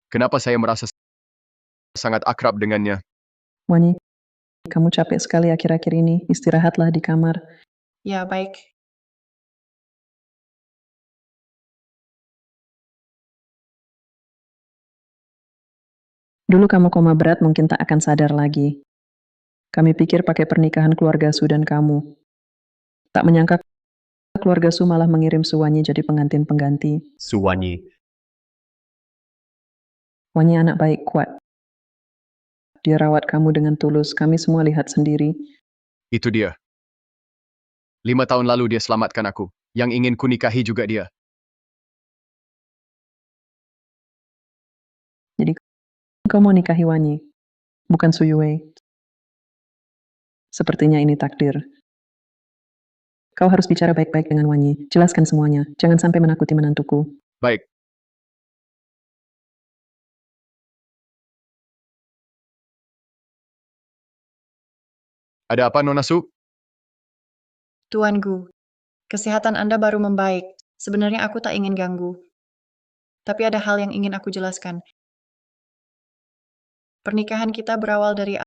Kenapa saya merasa sangat akrab dengannya? Wanyi, kamu capek sekali akhir-akhir ini, istirahatlah di kamar. Ya, baik. Dulu kamu koma berat mungkin tak akan sadar lagi. Kami pikir pakai pernikahan keluarga Su dan kamu. Tak menyangka keluarga Su malah mengirim Suwanyi jadi pengantin pengganti. Suwanyi, Wanyi anak baik kuat. Dia rawat kamu dengan tulus, kami semua lihat sendiri. Itu dia. 5 tahun lalu dia selamatkan aku. Yang ingin ku nikahi juga dia. Jadi kau mau nikahi Wanyi, bukan Su Yue. Sepertinya ini takdir. Kau harus bicara baik-baik dengan Wanyi, jelaskan semuanya, jangan sampai menakuti menantuku. Baik. Ada apa, Nona Su? Tuanku, kesehatan Anda baru membaik. Sebenarnya aku tak ingin ganggu. Tapi ada hal yang ingin aku jelaskan. Pernikahan kita berawal dari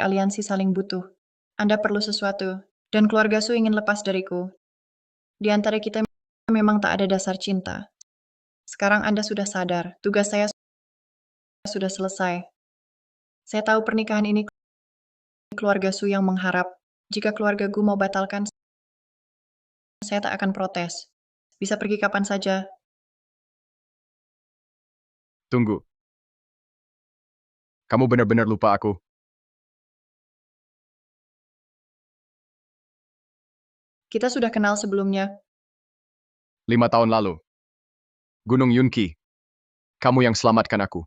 aliansi saling butuh. Anda perlu sesuatu, dan keluarga Su ingin lepas dariku. Di antara kita memang tak ada dasar cinta. Sekarang Anda sudah sadar, tugas saya sudah selesai. Saya tahu pernikahan ini keluarga Su yang mengharap. Jika keluarga Gu mau batalkan, saya tak akan protes. Bisa pergi kapan saja. Tunggu. Kamu benar-benar lupa aku. Kita sudah kenal sebelumnya. 5 tahun lalu. Gunung Yunki. Kamu yang selamatkan aku.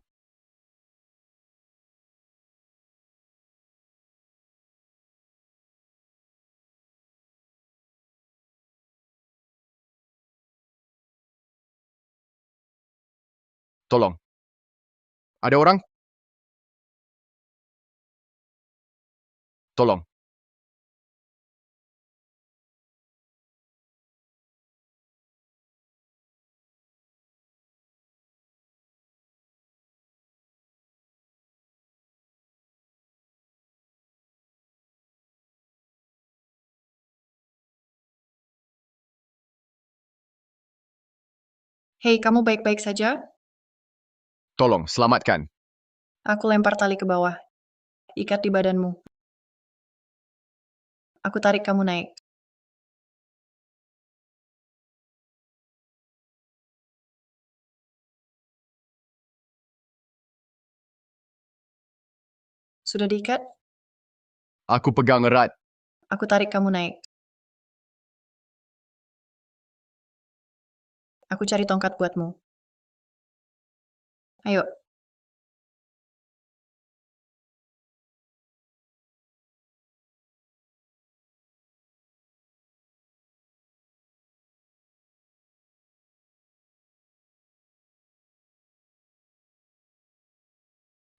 Tolong. Ada orang? Tolong. Hei, kamu baik-baik saja? Tolong, selamatkan. Aku lempar tali ke bawah. Ikat di badanmu. Aku tarik kamu naik. Sudah diikat? Aku pegang erat. Aku tarik kamu naik. Aku cari tongkat buatmu. Ayo.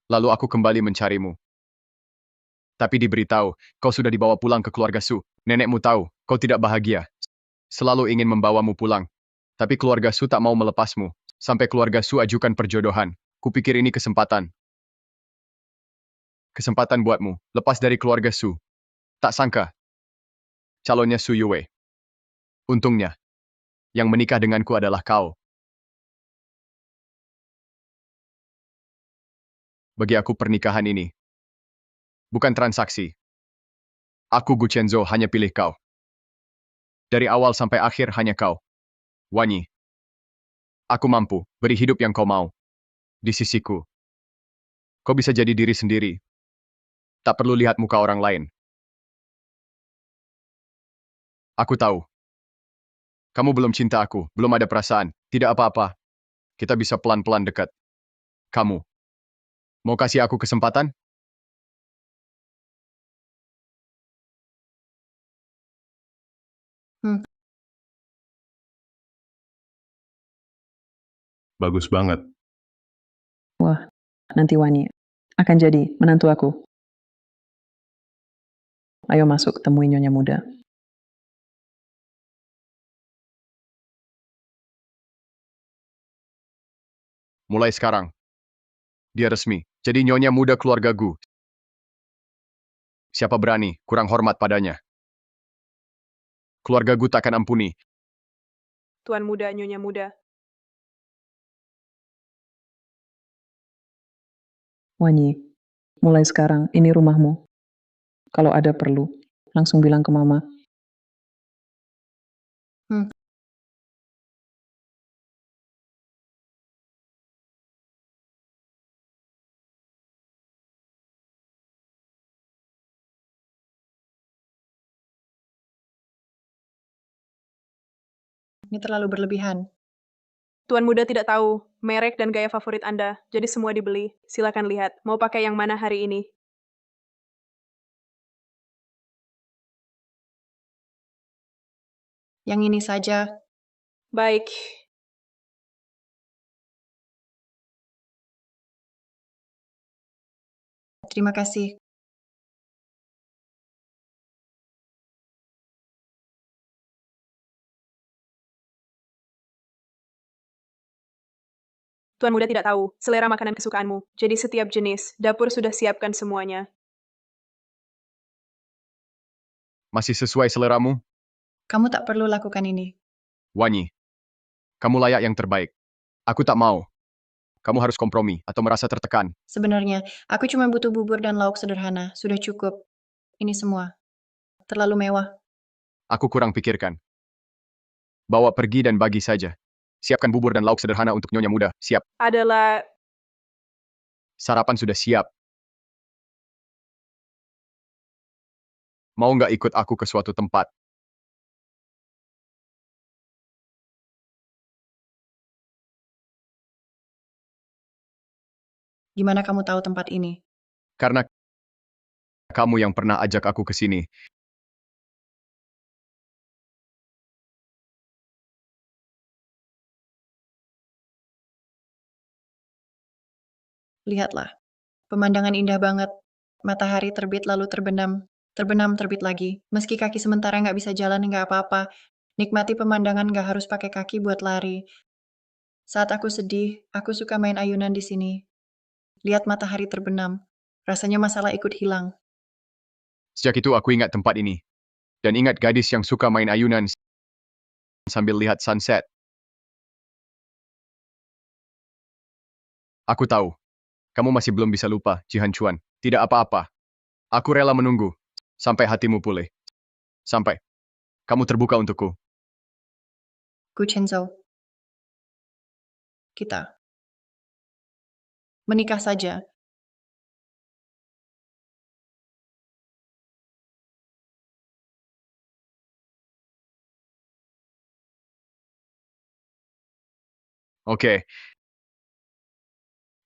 Lalu aku kembali mencarimu. Tapi diberitahu, kau sudah dibawa pulang ke keluarga Su. Nenekmu tahu, kau tidak bahagia. Selalu ingin membawamu pulang. Tapi keluarga Su tak mau melepasmu. Sampai keluarga Su ajukan perjodohan. Kupikir ini kesempatan. Kesempatan buatmu, lepas dari keluarga Su. Tak sangka. Calonnya Su Yue. Untungnya, yang menikah denganku adalah kau. Bagi aku pernikahan ini bukan transaksi. Aku Gu Chenzo hanya pilih kau. Dari awal sampai akhir hanya kau. Wanyi. Aku mampu beri hidup yang kau mau. Di sisiku. Kau bisa jadi diri sendiri. Tak perlu lihat muka orang lain. Aku tahu. Kamu belum cinta aku, belum ada perasaan. Tidak apa-apa. Kita bisa pelan-pelan dekat. Kamu. Mau kasih aku kesempatan? Bagus banget. Wah, nanti Wani akan jadi menantu aku. Ayo masuk temui Nyonya Muda. Mulai sekarang. Dia resmi. Jadi nyonya muda keluarga Gu. Siapa berani, kurang hormat padanya. Keluarga Gu takkan ampuni. Tuan muda, Nyonya muda. Wani, mulai sekarang ini rumahmu. Kalau ada perlu, langsung bilang ke Mama. Ini terlalu berlebihan. Tuan muda tidak tahu merek dan gaya favorit Anda, jadi semua dibeli. Silakan lihat, mau pakai yang mana hari ini? Yang ini saja. Baik. Terima kasih. Tuan muda tidak tahu selera makanan kesukaanmu, jadi setiap jenis, dapur sudah siapkan semuanya. Masih sesuai seleramu? Kamu tak perlu lakukan ini. Wanyi. Kamu layak yang terbaik. Aku tak mau. Kamu harus kompromi atau merasa tertekan. Sebenarnya, aku cuma butuh bubur dan lauk sederhana. Sudah cukup. Ini semua. Terlalu mewah. Aku kurang pikirkan. Bawa pergi dan bagi saja. Siapkan bubur dan lauk sederhana untuk nyonya muda. Siap. Adalah Sarapan sudah siap. Mau nggak ikut aku ke suatu tempat? Gimana kamu tahu tempat ini? Karena kamu yang pernah ajak aku ke sini. Lihatlah. Pemandangan indah banget. Matahari terbit lalu terbenam. Terbenam terbit lagi. Meski kaki sementara nggak bisa jalan nggak apa-apa. Nikmati pemandangan nggak harus pakai kaki buat lari. Saat aku sedih, aku suka main ayunan di sini. Lihat matahari terbenam. Rasanya masalah ikut hilang. Sejak itu aku ingat tempat ini. Dan ingat gadis yang suka main ayunan sambil lihat sunset. Aku tahu. Kamu masih belum bisa lupa, Jihan Chuan. Tidak apa-apa. Aku rela menunggu. Sampai hatimu pulih. Sampai kamu terbuka untukku. Gu Chenzo. Kita menikah saja. Oke,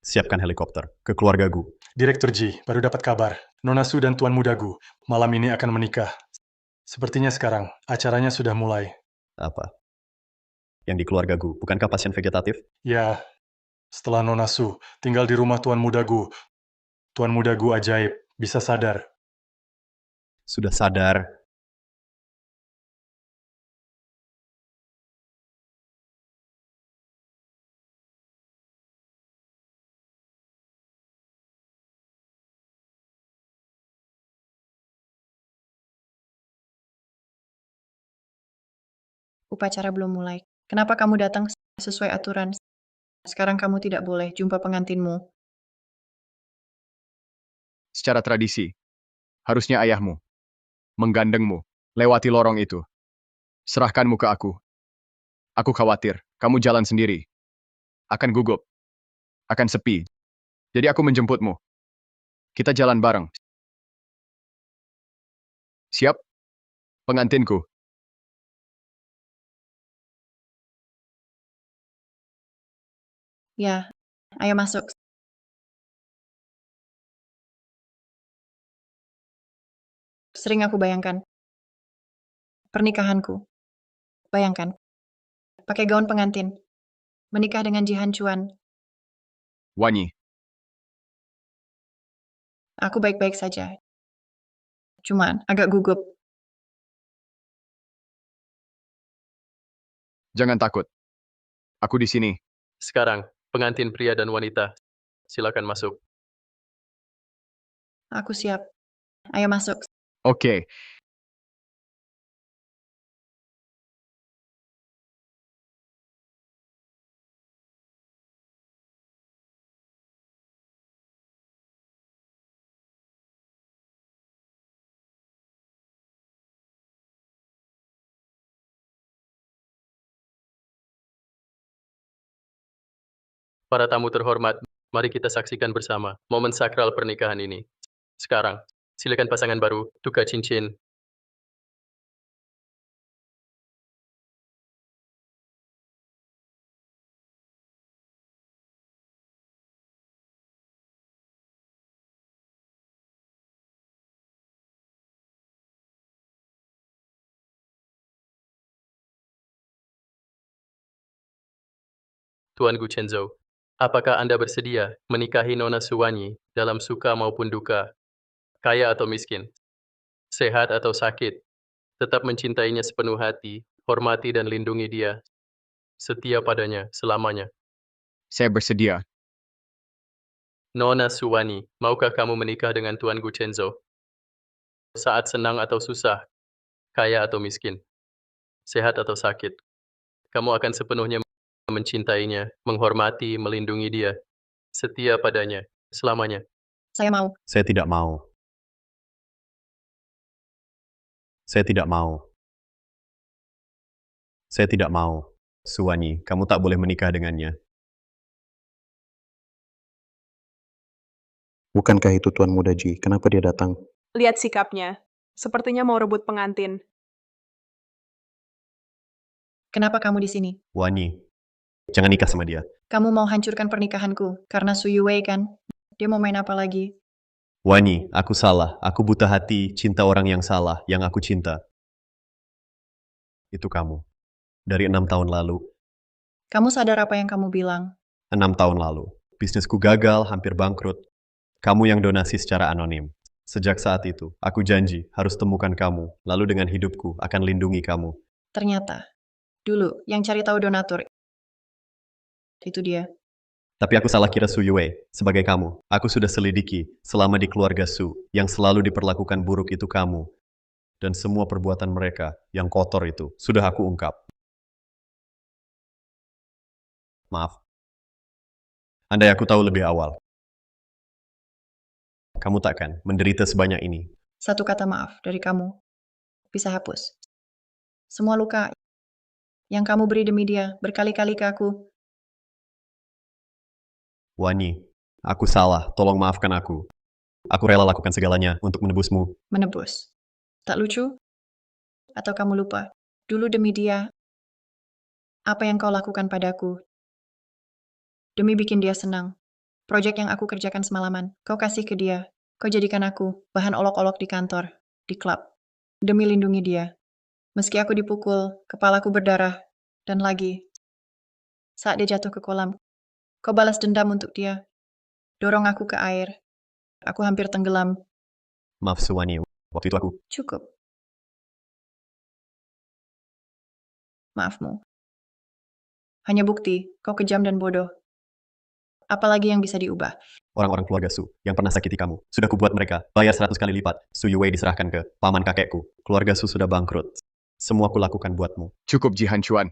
Siapkan helikopter ke keluarga Gu. Direktur Ji, baru dapat kabar. Nona Su dan Tuan Muda Gu malam ini akan menikah. Sepertinya sekarang, acaranya sudah mulai. Apa? Yang di keluarga Gu, bukankah pasien vegetatif? Ya, setelah Nona Su tinggal di rumah Tuan Muda Gu, Tuan Muda Gu ajaib, bisa sadar. Sudah sadar. Upacara belum mulai. Kenapa kamu datang sesuai aturan? Sekarang kamu tidak boleh jumpa pengantinmu. secara tradisi, harusnya ayahmu menggandengmu lewati lorong itu. Serahkanmu ke aku. Aku khawatir kamu jalan sendiri. Akan gugup. Akan sepi. Jadi aku menjemputmu. Kita jalan bareng. Siap? Pengantinku. Ya, ayo masuk. Sering aku bayangkan. Pernikahanku. Bayangkan. Pakai gaun pengantin. Menikah dengan Jihan Chuan. Wanyi. Aku baik-baik saja. Cuman agak gugup. Jangan takut. Aku di sini. Sekarang, pengantin pria dan wanita, silakan masuk. Aku siap. Ayo masuk. Oke. Para tamu terhormat, mari kita saksikan bersama momen sakral pernikahan ini. Sekarang, silakan pasangan baru tukar cincin. Tuan Gu Chenzo, apakah Anda bersedia menikahi Nona Suwanyi dalam suka maupun duka, kaya atau miskin, sehat atau sakit, tetap mencintainya sepenuh hati, hormati dan lindungi dia, setia padanya selamanya. Saya bersedia. Nona Suwanyi, maukah kamu menikah dengan Tuan Gu Chenzo? Saat senang atau susah, kaya atau miskin, sehat atau sakit, kamu akan sepenuhnya mencintainya, menghormati, melindungi dia, setia padanya, selamanya. Saya mau. Saya tidak mau. Saya tidak mau. Saya tidak mau. Suwanyi, kamu tak boleh menikah dengannya. Bukankah itu Tuan Muda Ji? Kenapa dia datang? Lihat sikapnya. Sepertinya mau rebut pengantin. Kenapa kamu di sini? Wanyi, jangan nikah sama dia. Kamu mau hancurkan pernikahanku karena Su Yuwei kan? Dia mau main apa lagi? Wanyi, aku salah. Aku buta hati, cinta orang yang salah, yang aku cinta. Itu kamu. Dari 6 tahun lalu. Kamu sadar apa yang kamu bilang? 6 tahun lalu. Bisnisku gagal, hampir bangkrut. Kamu yang donasi secara anonim. Sejak saat itu, aku janji harus temukan kamu, lalu dengan hidupku akan lindungi kamu. Ternyata, dulu yang cari tahu donatur. Itu dia. Tapi aku salah kira Su Yue sebagai kamu. Aku sudah selidiki selama di keluarga Su, yang selalu diperlakukan buruk itu kamu. Dan semua perbuatan mereka yang kotor itu sudah aku ungkap. Maaf. Andai aku tahu lebih awal, kamu takkan menderita sebanyak ini. Satu kata maaf dari kamu bisa hapus semua luka yang kamu beri demi dia berkali-kali ke aku. Wanyi, aku salah, tolong maafkan aku. Aku rela lakukan segalanya untuk menebusmu. Menebus. Tak lucu? Atau kamu lupa? Dulu demi dia, apa yang kau lakukan padaku? Demi bikin dia senang. Proyek yang aku kerjakan semalaman, kau kasih ke dia. Kau jadikan aku bahan olok-olok di kantor, di klub. Demi lindungi dia. Meski aku dipukul, kepalaku berdarah, dan lagi, saat dia jatuh ke kolam, kau balas dendam untuk dia. Dorong aku ke air. Aku hampir tenggelam. Maaf Suwani, waktu itu aku... Cukup. Maafmu. Hanya bukti, kau kejam dan bodoh. Apalagi yang bisa diubah? Orang-orang keluarga Su yang pernah sakiti kamu, sudah kubuat mereka bayar 100 kali lipat. Su Yue diserahkan ke paman kakekku. Keluarga Su sudah bangkrut. Semua aku lakukan buatmu. Cukup Jihan Chuan.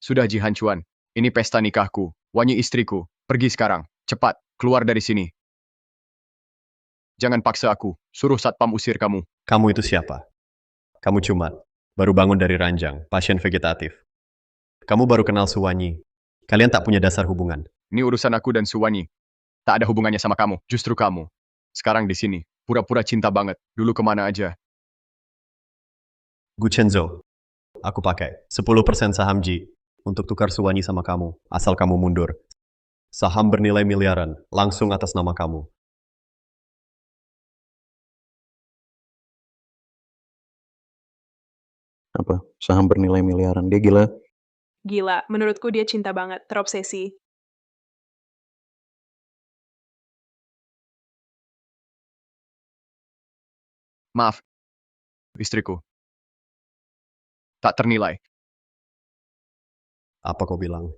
Sudah Jihan Chuan. Ini pesta nikahku. Wanyi istriku. Pergi sekarang. Cepat. Keluar dari sini. Jangan paksa aku. Suruh satpam usir kamu. Kamu itu siapa? Kamu cuma baru bangun dari ranjang, pasien vegetatif. Kamu baru kenal Suwanyi. Kalian tak punya dasar hubungan. Ini urusan aku dan Suwanyi. Tak ada hubungannya sama kamu. Justru kamu. Sekarang di sini. Pura-pura cinta banget. Dulu kemana aja. Gu Chenzo, aku pakai 10% saham Ji untuk tukar Suwanyi sama kamu, asal kamu mundur. Saham bernilai miliaran, langsung atas nama kamu. Apa? Saham bernilai miliaran. Dia gila. Gila, menurutku dia cinta banget, terobsesi. Maaf. Istriku. Tak ternilai. Apa kau bilang?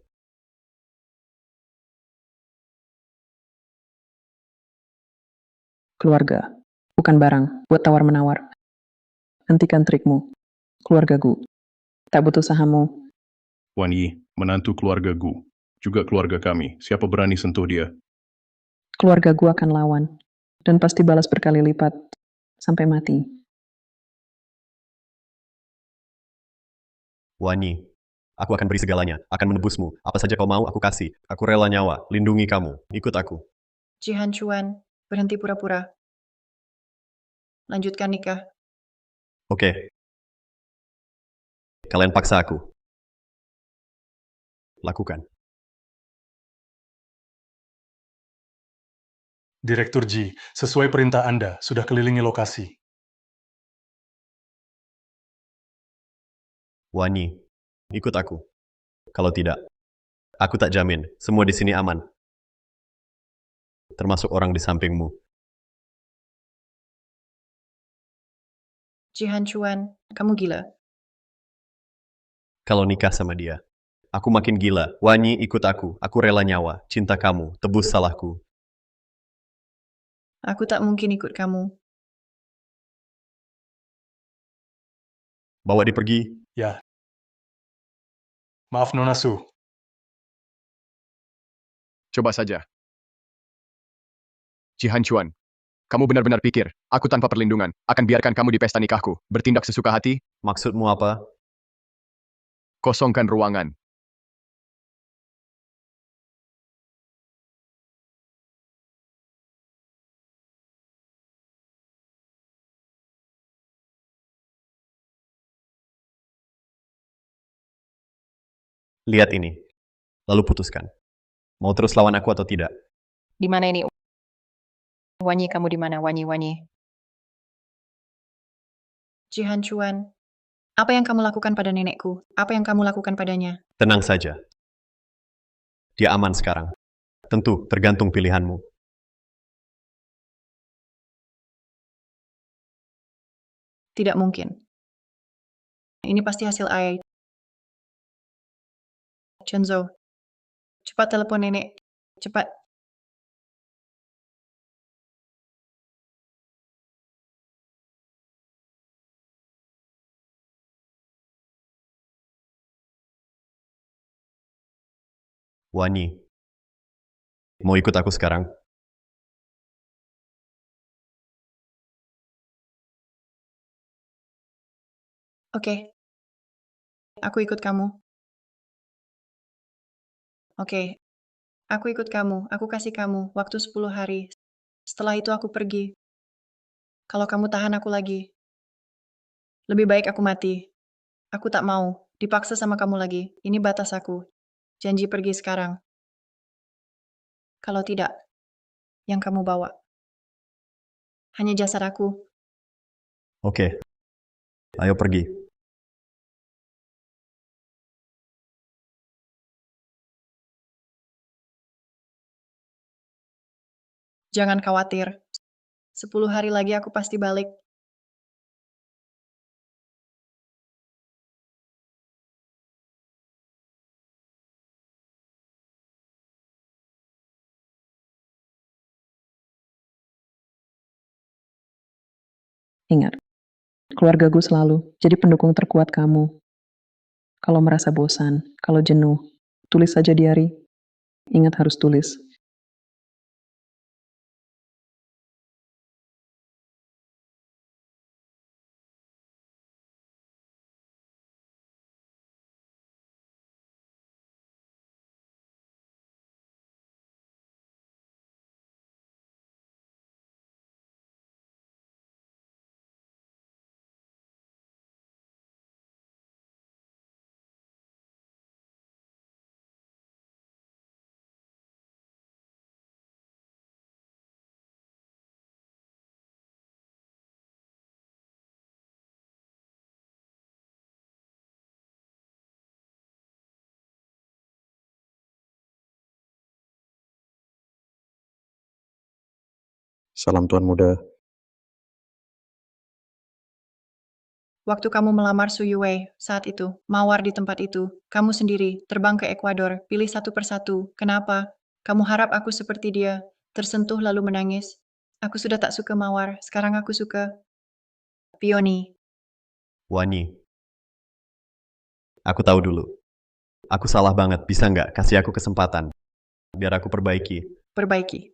Keluarga, bukan barang, buat tawar-menawar. Hentikan trikmu. Keluarga Gu. Tak butuh sahammu. Wanyi, menantu keluarga Gu. Juga keluarga kami. Siapa berani sentuh dia? Keluarga Gu akan lawan. Dan pasti balas berkali lipat. Sampai mati. Wanyi, aku akan beri segalanya, akan menebusmu. Apa saja kau mau, aku kasih. Aku rela nyawa, lindungi kamu. Ikut aku. Jihan Chuan, berhenti pura-pura. Lanjutkan nikah. Oke. Kalian paksa aku. Lakukan. Direktur Ji, sesuai perintah Anda, sudah kelilingi lokasi. Wanyi, ikut aku. Kalau tidak, aku tak jamin semua di sini aman. Termasuk orang di sampingmu. Jihan Chuan, kamu gila. Kalau nikah sama dia, aku makin gila. Wanyi, ikut aku. Aku rela nyawa. Cinta kamu, tebus salahku. Aku tak mungkin ikut kamu. Bawa dia pergi. Ya. Maaf Nona Su. Coba saja. Jihan Chuan. Kamu benar-benar pikir, aku tanpa perlindungan, akan biarkan kamu di pesta nikahku, bertindak sesuka hati? Maksudmu apa? Kosongkan ruangan. Lihat ini. Lalu putuskan. Mau terus lawan aku atau tidak? Di mana ini? Wanyi, kamu di mana? Wanyi, Wanyi. Jihan Chuan, apa yang kamu lakukan pada nenekku? Apa yang kamu lakukan padanya? Tenang saja. Dia aman sekarang. Tentu, tergantung pilihanmu. Tidak mungkin. Ini pasti hasil AI. Chenzo, cepat telepon nenek. Cepat. Wani, mau ikut aku sekarang? Oke, aku ikut kamu. Oke, aku ikut kamu. Aku kasih kamu waktu 10 hari. Setelah itu aku pergi. Kalau kamu tahan aku lagi, lebih baik aku mati. Aku tak mau dipaksa sama kamu lagi. Ini batas aku. Janji pergi sekarang. Kalau tidak, yang kamu bawa hanya jasad aku. Oke, ayo pergi. Jangan khawatir. 10 hari lagi aku pasti balik. Ingat, keluarga gue selalu jadi pendukung terkuat kamu. Kalau merasa bosan, kalau jenuh, tulis saja diary. Ingat harus tulis. Salam Tuan Muda. Waktu kamu melamar Su Yue saat itu, mawar di tempat itu, kamu sendiri terbang ke Ekuador, pilih satu persatu. Kenapa? Kamu harap aku seperti dia, tersentuh lalu menangis. Aku sudah tak suka mawar, sekarang aku suka Pioni. Wani, aku tahu dulu. Aku salah banget, bisa nggak kasih aku kesempatan? Biar aku perbaiki. Perbaiki.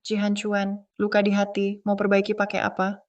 Jihan Chuan, luka di hati, mau perbaiki pakai apa?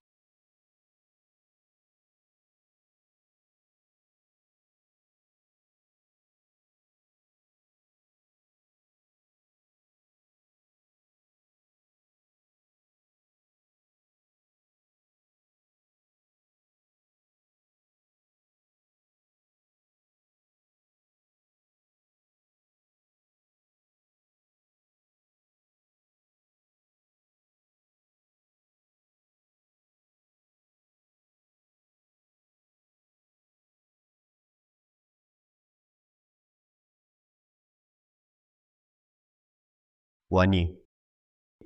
Wani,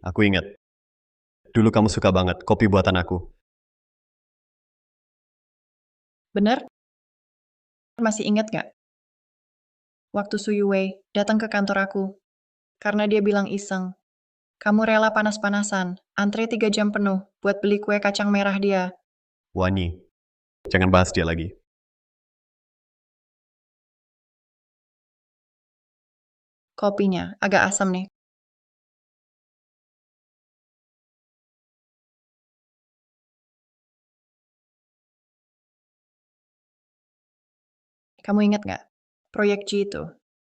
aku ingat. Dulu kamu suka banget kopi buatan aku. Bener? Masih ingat gak? Waktu Su Yue datang ke kantor aku, karena dia bilang iseng. Kamu rela panas-panasan, antre 3 jam penuh, buat beli kue kacang merah dia. Wani, jangan bahas dia lagi. Kopinya agak asam nih. Kamu ingat gak? Proyek G itu.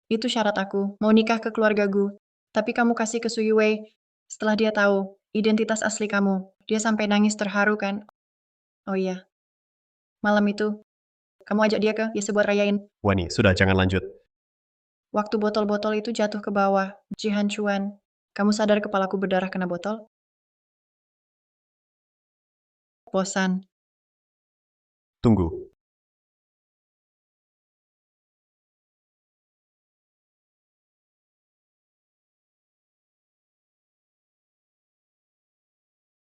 Itu syarat aku, mau nikah ke keluarga Gu. Tapi kamu kasih ke Su Yue. Setelah dia tahu identitas asli kamu, dia sampai nangis terharu kan? Oh iya, malam itu, kamu ajak dia ke Yese buat rayain. Wani, sudah jangan lanjut. Waktu botol-botol itu jatuh ke bawah, Jihan Chuan, kamu sadar kepalaku berdarah kena botol? Bosan. Tunggu.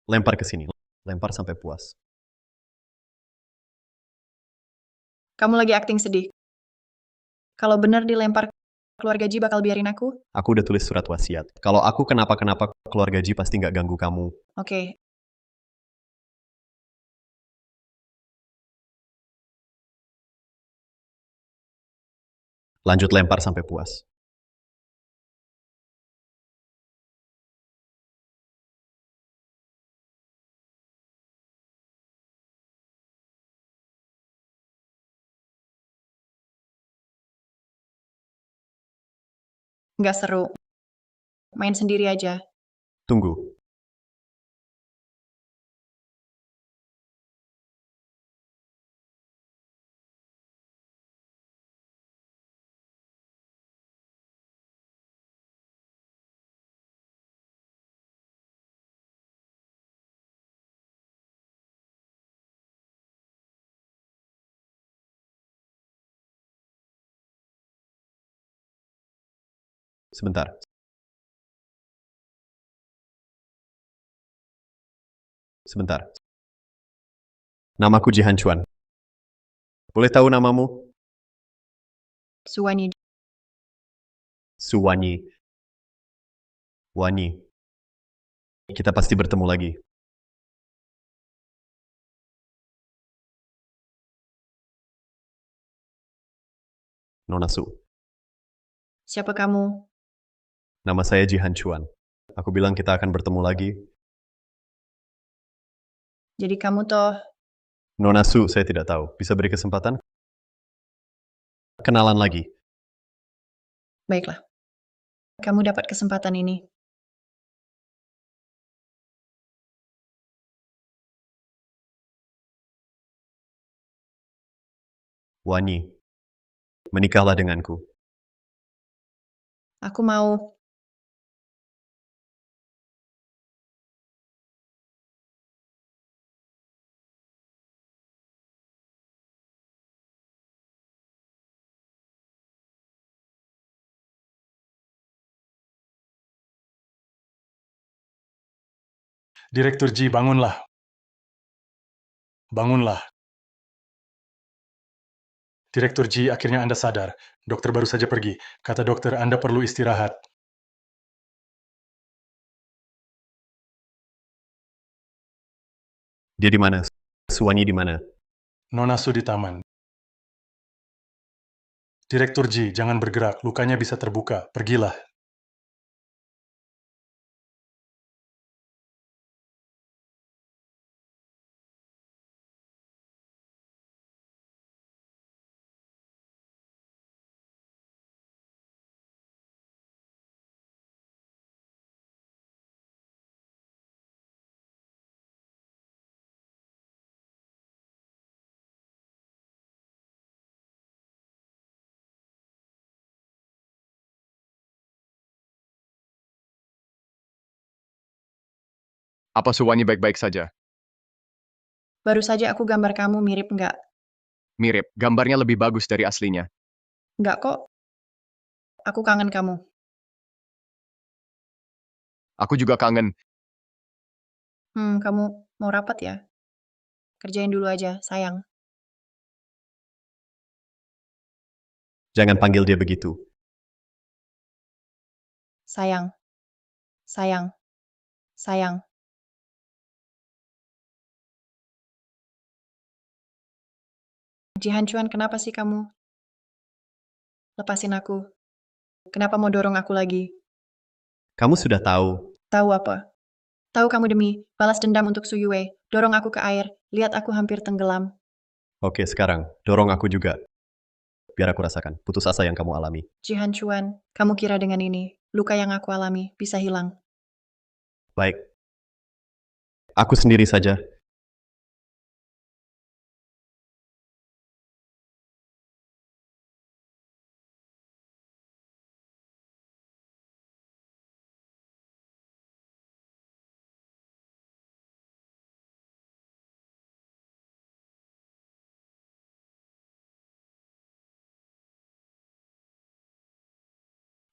Lempar ke sini. Lempar sampai puas. Kamu lagi akting sedih. Kalau benar dilempar, keluarga Ji bakal biarin aku? Aku udah tulis surat wasiat. Kalau aku kenapa-kenapa, keluarga Ji pasti nggak ganggu kamu. Oke. Lanjut lempar sampai puas. Nggak seru. Main sendiri aja. Tunggu. Sebentar. Sebentar. Namaku Jihan Chuan. Boleh tahu namamu? Suwanyi. Suwanyi. Wanyi. Kita pasti bertemu lagi. Nona Su. Siapa kamu? Nama saya Jihan Chuan. Aku bilang kita akan bertemu lagi. Jadi kamu toh Nona Su, saya tidak tahu. Bisa beri kesempatan? Kenalan lagi. baiklah. Kamu dapat kesempatan ini. Wanyi. Menikahlah denganku. Aku mau. Direktur Ji, bangunlah. Bangunlah. Direktur Ji, akhirnya Anda sadar. Dokter baru saja pergi. Kata dokter, Anda perlu istirahat. Dia di mana? Suwanyi di mana? Nona Su di taman. Direktur Ji, jangan bergerak. Lukanya bisa terbuka. Pergilah. Apa Suwanyi baik-baik saja? Baru saja aku gambar kamu mirip nggak? Mirip, gambarnya lebih bagus dari aslinya. Nggak kok. Aku kangen kamu. Aku juga kangen. Kamu mau rapat ya? Kerjain dulu aja, sayang. Jangan panggil dia begitu. Sayang. Sayang. Sayang. Jihan Chuan, kenapa sih kamu? Lepasin aku. Kenapa mau dorong aku lagi? Kamu sudah tahu. Tahu apa? Tahu kamu demi balas dendam untuk Su Yue. Dorong aku ke air. Lihat aku hampir tenggelam. Oke, sekarang dorong aku juga. Biar aku rasakan putus asa yang kamu alami. Jihan Chuan, kamu kira dengan ini, luka yang aku alami bisa hilang? Baik. Aku sendiri saja.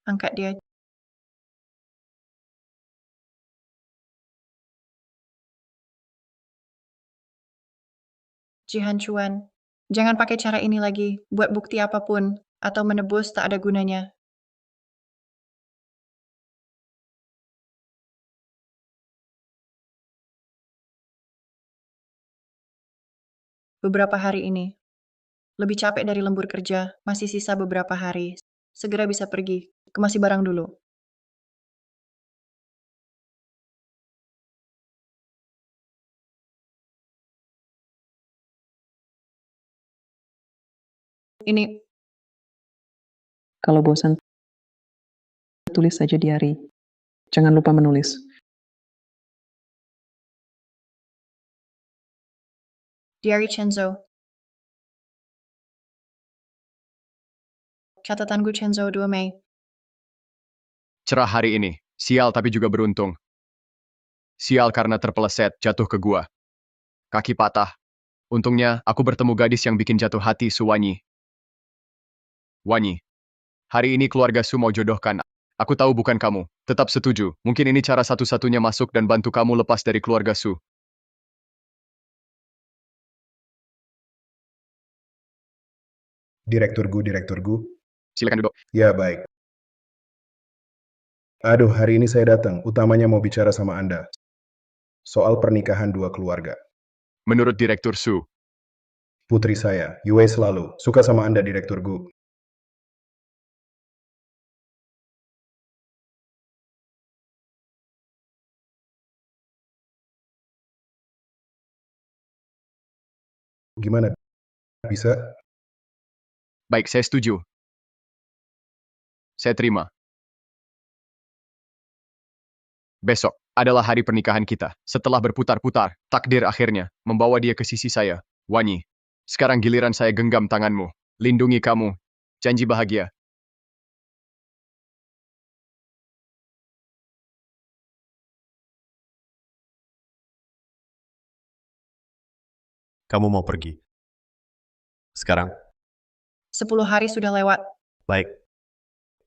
Angkat dia. Jihan Chuan, jangan pakai cara ini lagi, buat bukti apapun, atau menebus tak ada gunanya. Beberapa hari ini, lebih capek dari lembur kerja, masih sisa beberapa hari. Segera bisa pergi, kemasi barang dulu. Ini Kalau bosan, tulis saja diary. Jangan lupa menulis. Diary Chenzo. Catatanku Chenzo 2 Mei. Cerah hari ini. Sial tapi juga beruntung. Sial karena terpeleset, jatuh ke gua. Kaki patah. Untungnya, aku bertemu gadis yang bikin jatuh hati, Suwanyi. Wanyi. Hari ini keluarga Su mau jodohkan. Aku tahu bukan kamu. Tetap setuju. Mungkin ini cara satu-satunya masuk dan bantu kamu lepas dari keluarga Su. Direktur Gu. Silakan duduk. Ya, baik. Aduh, hari ini saya datang. Utamanya mau bicara sama Anda. Soal pernikahan dua keluarga. Menurut Direktur Su, Putri saya, Yue selalu suka sama Anda, Direktur Gu. Gimana? Bisa? baik, saya setuju. Saya terima. Besok adalah hari pernikahan kita. Setelah berputar-putar, takdir akhirnya membawa dia ke sisi saya. Wanyi, sekarang giliran saya genggam tanganmu. Lindungi kamu. Janji bahagia. Kamu mau pergi? Sekarang? 10 hari sudah lewat. Baik.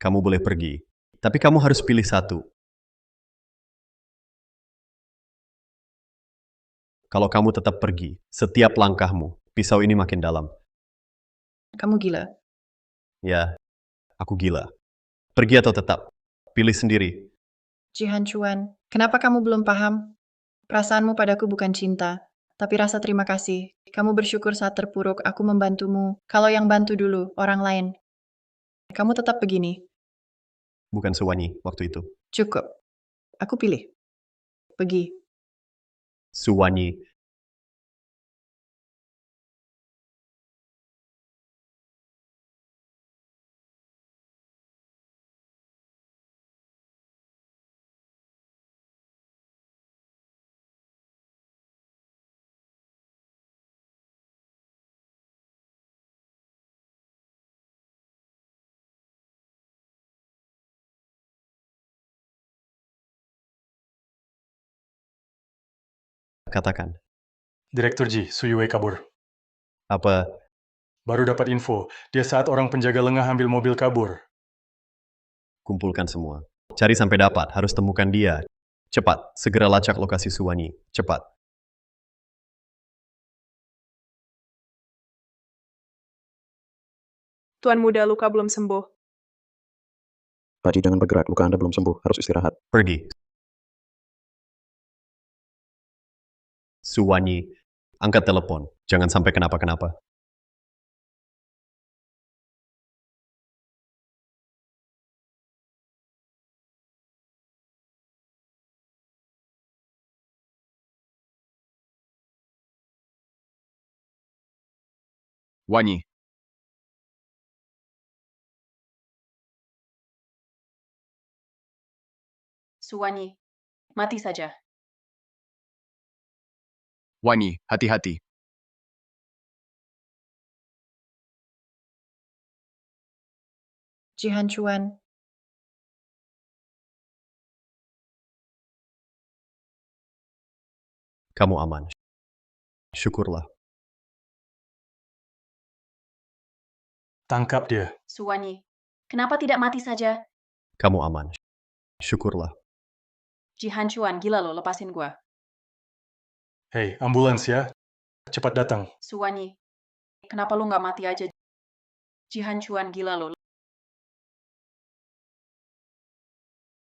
Kamu boleh pergi. Tapi kamu harus pilih satu. Kalau kamu tetap pergi, setiap langkahmu, pisau ini makin dalam. Kamu gila. Ya, aku gila. Pergi atau tetap? Pilih sendiri. Jihan Chuan, kenapa kamu belum paham? Perasaanmu padaku bukan cinta, tapi rasa terima kasih. Kamu bersyukur saat terpuruk, aku membantumu. Kalau yang bantu dulu, orang lain. Kamu tetap begini. Bukan Suwanyi waktu itu. Cukup. Aku pilih. Pergi. Suwanyi. Katakan. Direktur Ji, Su Yue kabur. Apa? Baru dapat info, dia saat orang penjaga lengah ambil mobil kabur. Kumpulkan semua. Cari sampai dapat, harus temukan dia. Cepat, segera lacak lokasi Suwanyi. Cepat. Tuan muda luka belum sembuh. Pak Ji, jangan bergerak, luka Anda belum sembuh, harus istirahat. Pergi. Suwanyi, angkat telepon. Jangan sampai kenapa-kenapa. Wanyi. Suwanyi, mati saja. Wanyi, hati-hati. Jihan Chuan, Kamu aman. Syukurlah. Tangkap dia. Suwanyi, kenapa tidak mati saja? Kamu aman. Syukurlah. Jihan Chuan, gila lo, lepasin gua. Hei, ambulans ya. Cepat datang. Suwanyi, kenapa lu nggak mati aja? Jihan Chuan, gila lo.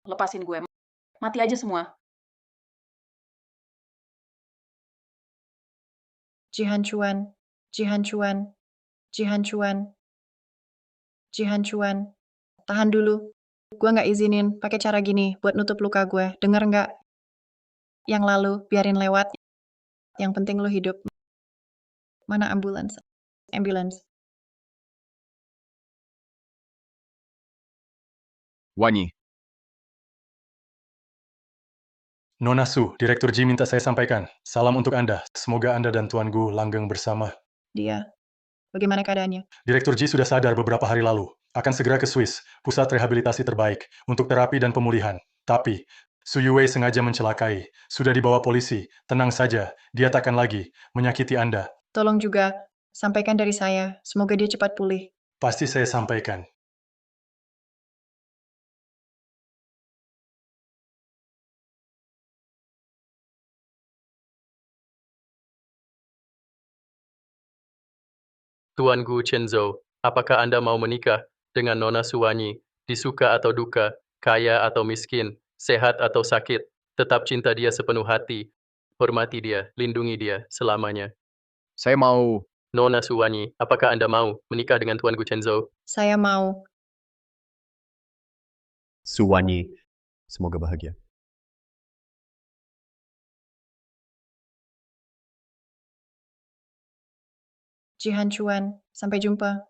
Lepasin gue. Mati aja semua. Jihan Chuan, Jihan Chuan, Jihan Chuan, Jihan Chuan. Tahan dulu. Gue nggak izinin pakai cara gini buat nutup luka gue. Dengar nggak? Yang lalu, biarin lewat. Yang penting lu hidup. Mana ambulans? Ambulans. Wanyi, Nona Su, Direktur Ji minta saya sampaikan. Salam untuk Anda. Semoga Anda dan Tuan Gu langgeng bersama. Dia, bagaimana keadaannya? Direktur Ji sudah sadar beberapa hari lalu. Akan segera ke Swiss, pusat rehabilitasi terbaik, untuk terapi dan pemulihan. Tapi, Su Yuwei sengaja mencelakai. Sudah dibawa polisi. Tenang saja, dia takkan lagi menyakiti Anda. Tolong juga, sampaikan dari saya. Semoga dia cepat pulih. Pasti saya sampaikan. Tuan Gu Chenzo, apakah Anda mau menikah dengan Nona Suwanyi, disuka atau duka, kaya atau miskin, sehat atau sakit, tetap cinta dia sepenuh hati, hormati dia, lindungi dia selamanya. Saya mau... Nona Suwanyi, apakah Anda mau menikah dengan Tuan Gu Chenzo? Saya mau. Suwanyi, semoga bahagia. Jihan Chuan, sampai jumpa.